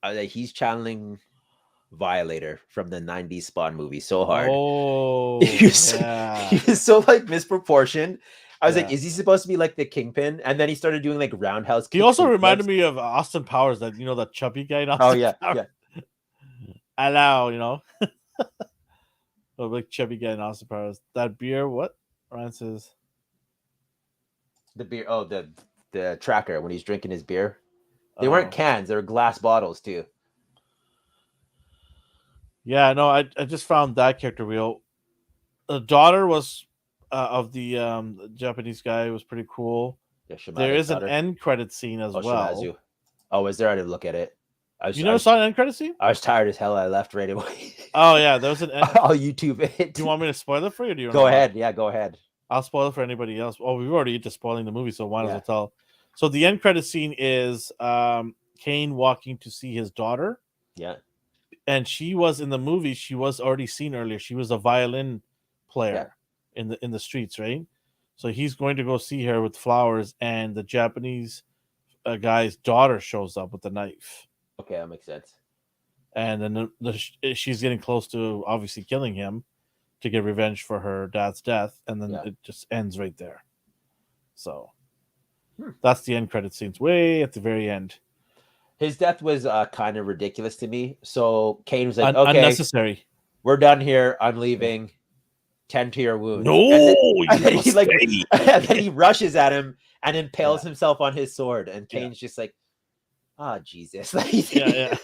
he's channeling Violator from the 90s Spawn movie so hard. Oh, he was so like misproportioned. I was like, is he supposed to be like the Kingpin? And then he started doing like roundhouse kicks. He also reminded me of Austin Powers, that that chubby guy in Austin Powers. Hello, the like chubby guy in Austin Powers. That beer, what? Ryan says the beer. Oh, the tracker when he's drinking his beer. They weren't cans; they were glass bottles too. Yeah, no, I just found that character real. The daughter was of the Japanese guy was pretty cool. Yeah, there is an end credit scene as well. Shimazu. Oh, is there? I didn't look at it. You never saw an end credit scene? I was tired as hell. I left right away. Oh yeah, there was an end. I'll YouTube it. Do you want me to spoil it for you? Or do you go ahead? Yeah, go ahead. I'll spoil it for anybody else. Oh, we've already into spoiling the movie, so why not tell? So the end credit scene is Kane walking to see his daughter. Yeah. And she was in the movie. She was already seen earlier. She was a violin player in the streets, right? So he's going to go see her with flowers, and the Japanese guy's daughter shows up with the knife. Okay, that makes sense. And then she's getting close to obviously killing him to get revenge for her dad's death, and then it just ends right there. So that's the end credit scenes, way at the very end. His death was kind of ridiculous to me. So Kane was like, okay, unnecessary. We're done here. I'm leaving. Tend to your wounds. No, and then he rushes at him and impales himself on his sword. And Kane's just like, Jesus. Yeah.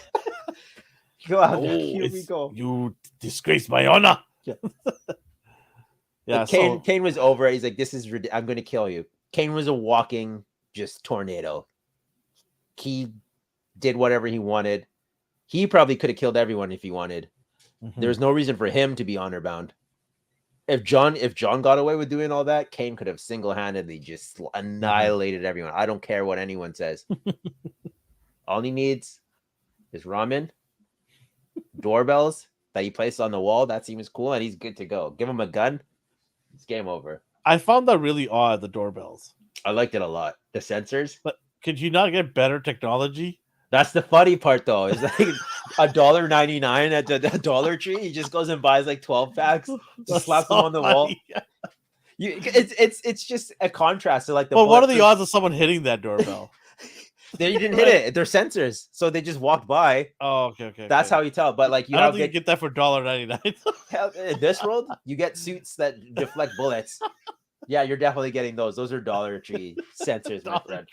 Go out. Here we go. You disgrace my honor. Yeah. Kane was over it. He's like, this is I'm going to kill you. Kane was a walking just tornado. He did whatever he wanted. He probably could have killed everyone if he wanted. Mm-hmm. There's no reason for him to be honor bound. If John got away with doing all that, Kane could have single-handedly just annihilated everyone. I don't care what anyone says. All he needs is ramen, doorbells that he placed on the wall. That seems cool, and he's good to go. Give him a gun. It's game over. I found that really odd, the doorbells. I liked it a lot. The sensors. But could you not get better technology? That's the funny part, though. It's like $1.99 at the Dollar Tree. He just goes and buys like 12 packs, just slaps them on the wall. It's just a contrast to like the. Well, what are the odds of someone hitting that doorbell? They didn't hit it. They're sensors, so they just walked by. Oh, okay. That's how you tell. But like, I don't think you get that for $1.99. In this world, you get suits that deflect bullets. Yeah, you're definitely getting those. Those are Dollar Tree sensors, my friend.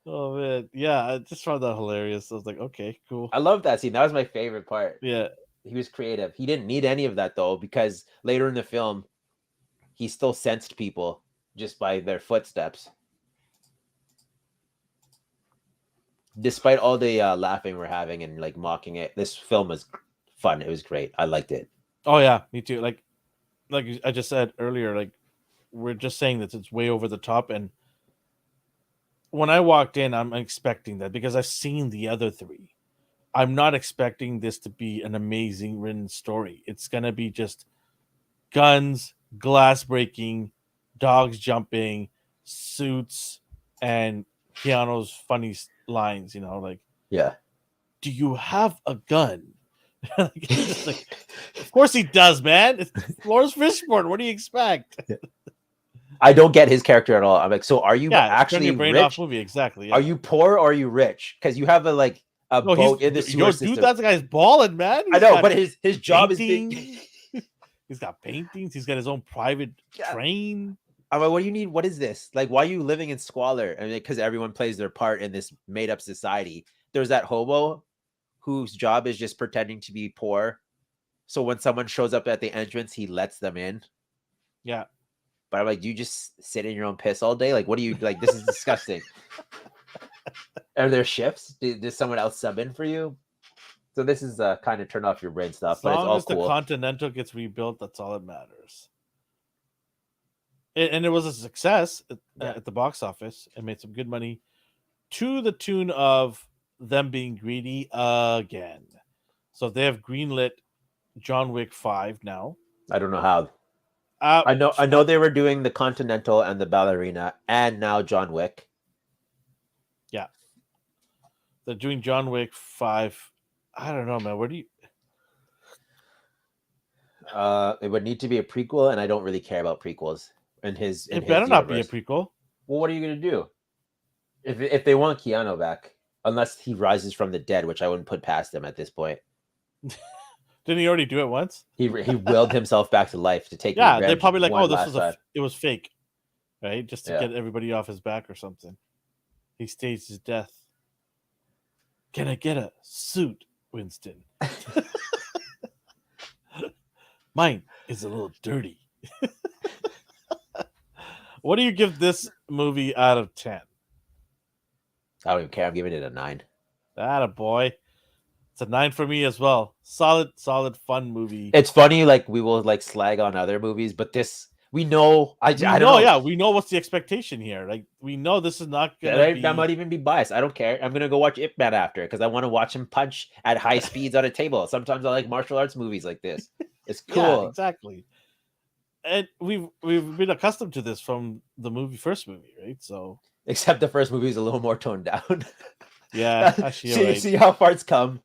Oh man, yeah, I just found that hilarious. I was like, okay, cool. I love that scene. That was my favorite part. Yeah, he was creative. He didn't need any of that though, because later in the film, he still sensed people just by their footsteps. Despite all the laughing we're having and like mocking it, this film was fun. It was great. I liked it. Oh yeah, me too. Like I just said earlier, like we're just saying that it's way over the top, and when I walked in, I'm expecting that because I've seen the other three. I'm not expecting this to be an amazing written story. It's gonna be just guns, glass breaking, dogs jumping, suits, and Keanu's funny lines. You know, like, Yeah. "Do you have a gun?" It's just like, of course he does, man. It's Lawrence Fishburne. What do you expect? I don't get his character at all. I'm like, so are you Yeah, it's turn actually your brain off rich? movie. Exactly. Are Yeah. you poor or are you rich? Because you have a No, he's boat in the yo, sewer dude. system. That guy's balling, man. I He's know, got but his job is big. paintings. He's got paintings. He's got his own private Yeah. train. I'm like, what do you need? What is this? Like, why are you living in squalor? I mean, because everyone plays their part in this made up society. There's that hobo whose job is just pretending to be poor. So when someone shows up at the entrance, he lets them in. Yeah. But I'm like, do you just sit in your own piss all day? Like, what do you like? This is disgusting. Are there shifts? Does someone else sub in for you? So this is kind of turn off your brain stuff, As but it's long all as the cool. Continental gets rebuilt, that's all that matters. And it was a success at the box office. It made some good money to the tune of them being greedy again. So they have greenlit John Wick 5 now. I don't know how. Uh, I know they were doing the Continental and the Ballerina, and now John Wick. Yeah. They're doing John Wick 5. I don't know, man. Where do you. It would need to be a prequel, and I don't really care about prequels in his It better universe. not be a prequel. Well, what are you gonna do if they want Keanu back? Unless he rises from the dead, which I wouldn't put past him at this point. Didn't he already do it once? He willed himself back to life to take Yeah, revenge. they're probably like, one oh, this last was time. it was fake, right? Just to Yeah. get everybody off his back or something. He staged his death. Can I get a suit, Winston? Mine is a little dirty. What do you give this movie out of 10? I don't even care. I'm giving it a 9. That boy. It's a 9 for me as well. Solid, fun movie. It's funny, like we will like slag on other movies, but this we know. I don't know. Yeah, we know what's the expectation here. Like we know this is not gonna be. That might even be biased. I don't care. I'm gonna go watch Ip Man after because I want to watch him punch at high speeds on a table. Sometimes I like martial arts movies like this. It's cool. Yeah, exactly. And we've been accustomed to this from the first movie, right? So except the first movie is a little more toned down. Yeah, actually, see how far it's come.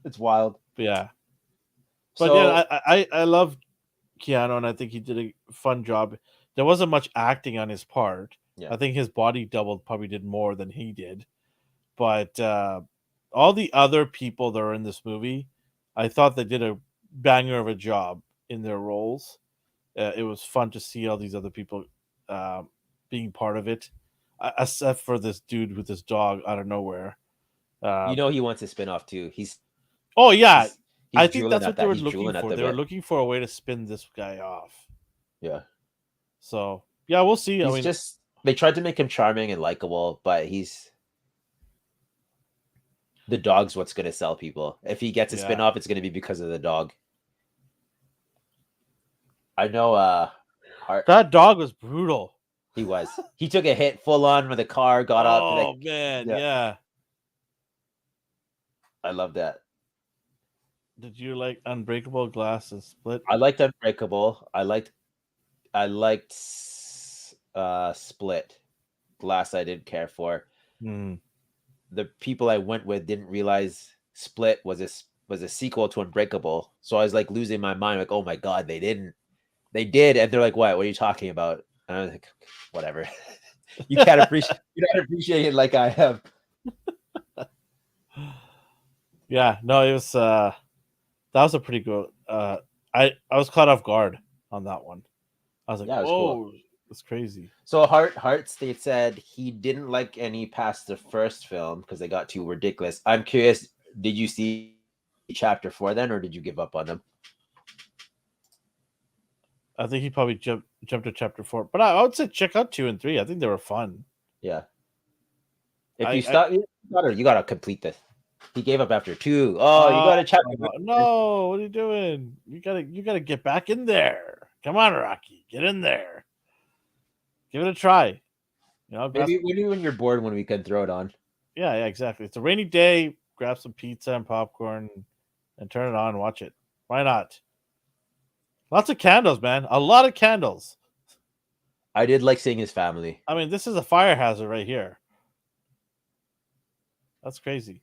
It's wild. Yeah, but So, yeah, I love Keanu, and I think he did a fun job. There wasn't much acting on his part. Yeah. I think his body double probably did more than he did. But all the other people that are in this movie, I thought they did a banger of a job in their roles. It was fun to see all these other people being part of it, except for this dude with this dog out of nowhere. you know he wants a spin-off too. Oh yeah, he's I think drooling that's at what they that. were He's looking drooling at for. the They were bit. looking for a way to spin this guy off. Yeah. So yeah, we'll see. I mean, just they tried to make him charming and likable, but the dog's what's going to sell people. If he gets a spin-off, it's going to be because of the dog. I know that dog was brutal. He was. He took a hit full on with a car, got up. Oh man, yeah. I love that. Did you like Unbreakable, Glass, and Split? I liked Unbreakable. I liked Split. Glass I didn't care for. The people I went with didn't realize Split was a sequel to Unbreakable. So I was like losing my mind, like, oh my god, they didn't. They did, and they're like, what are you talking about? And I was like, whatever. You can't appreciate it like I have. Yeah, no, it was that was a pretty good I was caught off guard on that one. I was like, Yeah, it was cool. It's crazy. So Hearts, they said he didn't like any past the first film because they got too ridiculous. I'm curious, did you see chapter 4 then, or did you give up on them? I think he probably jumped to chapter 4, but I would say check out 2 and 3. I think they were fun. Yeah. If you stop, you gotta complete this. He gave up after 2. Oh, you gotta check. No, what are you doing? You gotta get back in there. Come on, Rocky, get in there. Give it a try. You know, maybe when you're bored, when we can throw it on. Yeah, exactly. It's a rainy day. grab some pizza and popcorn, and turn it on and watch it. Why not? Lots of candles, man. A lot of candles. I did like seeing his family. I mean, this is a fire hazard right here. That's crazy.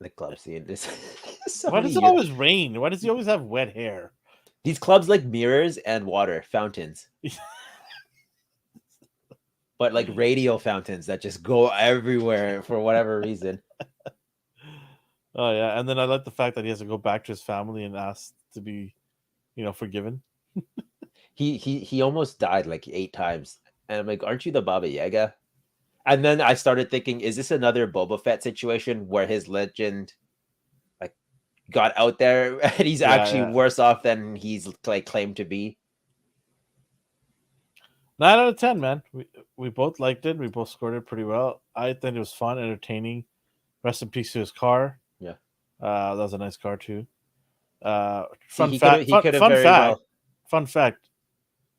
The club scene. This Why does it always rain? Why does he always have wet hair? These clubs like mirrors and water fountains. But like radio fountains that just go everywhere for whatever reason. Oh yeah, and then I like the fact that he has to go back to his family and ask to be, forgiven. He almost died like 8 times, and I'm like, aren't you the Baba Yaga? And then I started thinking, is this another Boba Fett situation where his legend like got out there and he's actually worse off than he's like claimed to be? 9 out of 10, man. We both liked it. We both scored it pretty well. I think it was fun, entertaining. Rest in peace to his car. Yeah, that was a nice car too. Fun fact.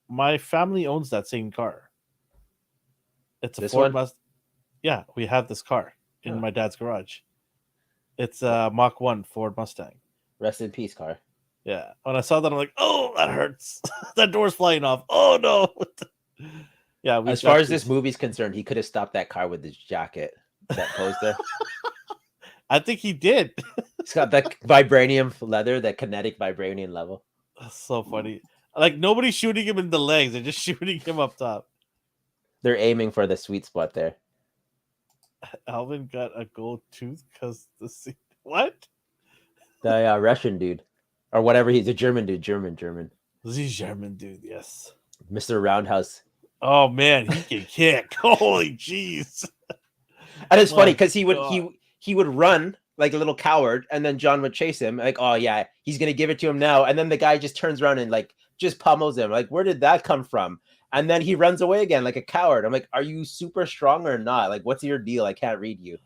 My family owns that same car. It's a this Ford one? Mustang. Yeah, we have this car in my dad's garage. It's a Mach 1 Ford Mustang. Rest in peace, car. Yeah. When I saw that, I'm like, oh, that hurts. That door's flying off. Oh, no. Yeah. As far as this movie's concerned, he could have stopped that car with his jacket. That poster. I think he did. It's got that vibranium leather, that kinetic vibranium level. That's so funny. Like, nobody's shooting him in the legs. They're just shooting him up top. They're aiming for the sweet spot there. Alvin got a gold tooth because what? The Russian dude, or whatever. He's a German dude. German. He's German dude. Yes. Mr. Roundhouse. Oh man, he can kick. Holy jeez. And it's funny because he would run like a little coward, and then John would chase him. Like, oh yeah, he's gonna give it to him now, and then the guy just turns around and like just pummels him. Like, where did that come from? And then he runs away again like a coward. I'm like, are you super strong or not? Like, what's your deal? I can't read you.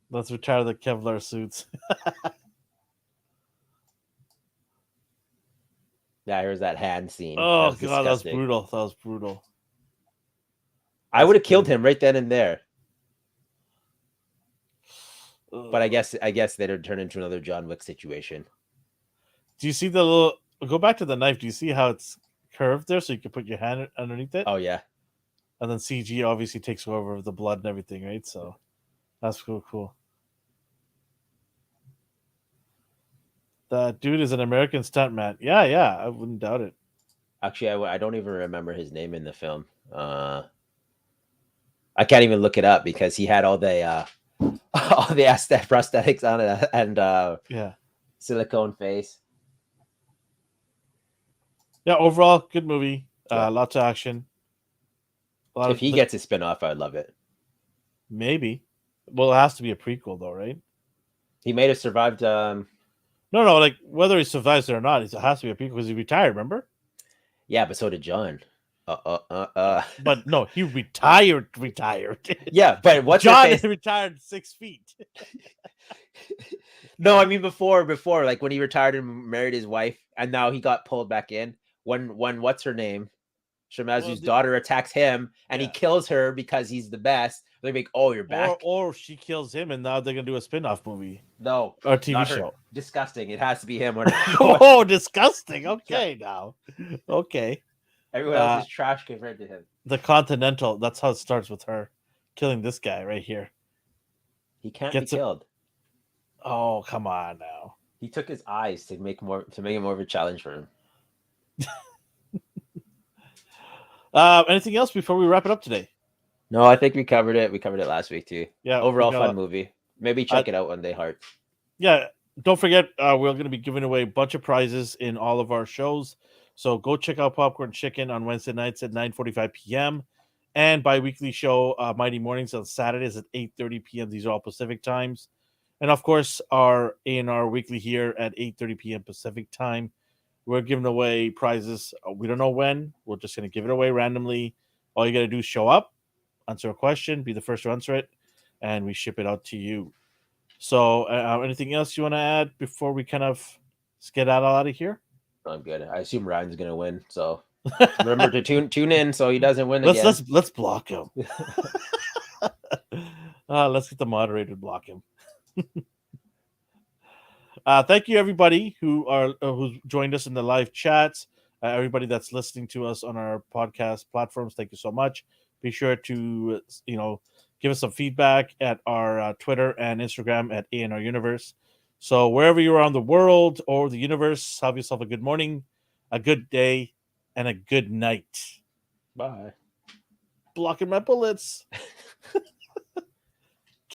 Let's retire the Kevlar suits. Yeah, here's that hand scene. Oh god, that was brutal. I would have killed him right then and there. But I guess they'd turn into another John Wick situation. Do you see the little? Go back to the knife. Do you see how it's curved there, so you can put your hand underneath it? Oh yeah. And then CG obviously takes over the blood and everything, right? So that's cool. That dude is an American stuntman. Yeah, I wouldn't doubt it. Actually, I don't even remember his name in the film. I can't even look it up because he had all the prosthetics on it and silicone face. Yeah, overall, good movie. Lots of action. If he gets a spin-off, I'd love it. Maybe. Well, it has to be a prequel, though, right? He may have survived. No, like whether he survives it or not, it has to be a prequel because he retired. Remember? Yeah, but so did John. But no, he retired. Yeah, but what's John retired 6 feet. No, I mean before, like when he retired and married his wife, and now he got pulled back in. When what's her name? Shemazu's daughter attacks him, and he kills her because he's the best. They make, oh, you're back. Or she kills him, and now they're gonna do a spin-off movie. No, or a TV show. Disgusting. It has to be him. Oh, disgusting. Okay, now. Okay. Everyone else is trash compared to him. The Continental. That's how it starts with her killing this guy right here. He can't be killed. Oh, come on now. He took his eyes to make it more of a challenge for him. Anything else before we wrap it up today? No, I think we covered it. We covered it last week too. Yeah. Overall fun movie. Maybe check it out one day, Hart. Yeah. Don't forget, we're going to be giving away a bunch of prizes in all of our shows. So go check out Popcorn Chicken on Wednesday nights at 9:45 p.m. and bi-weekly show Mighty Mornings on Saturdays at 8:30 p.m. These are all Pacific times. And of course, our ANR Weekly here at 8:30 p.m. Pacific time. We're giving away prizes. We don't know when. We're just going to give it away randomly. All you got to do is show up, answer a question, be the first to answer it, and we ship it out to you. So anything else you want to add before we kind of get out of here? I'm good. I assume Ryan's going to win. So remember to tune in so he doesn't win again. Let's block him. Let's get the moderator to block him. Thank you, everybody who's joined us in the live chats. Everybody that's listening to us on our podcast platforms, thank you so much. Be sure to give us some feedback at our Twitter and Instagram at ANR Universe. So wherever you are on the world or the universe, have yourself a good morning, a good day, and a good night. Bye. Blocking my bullets.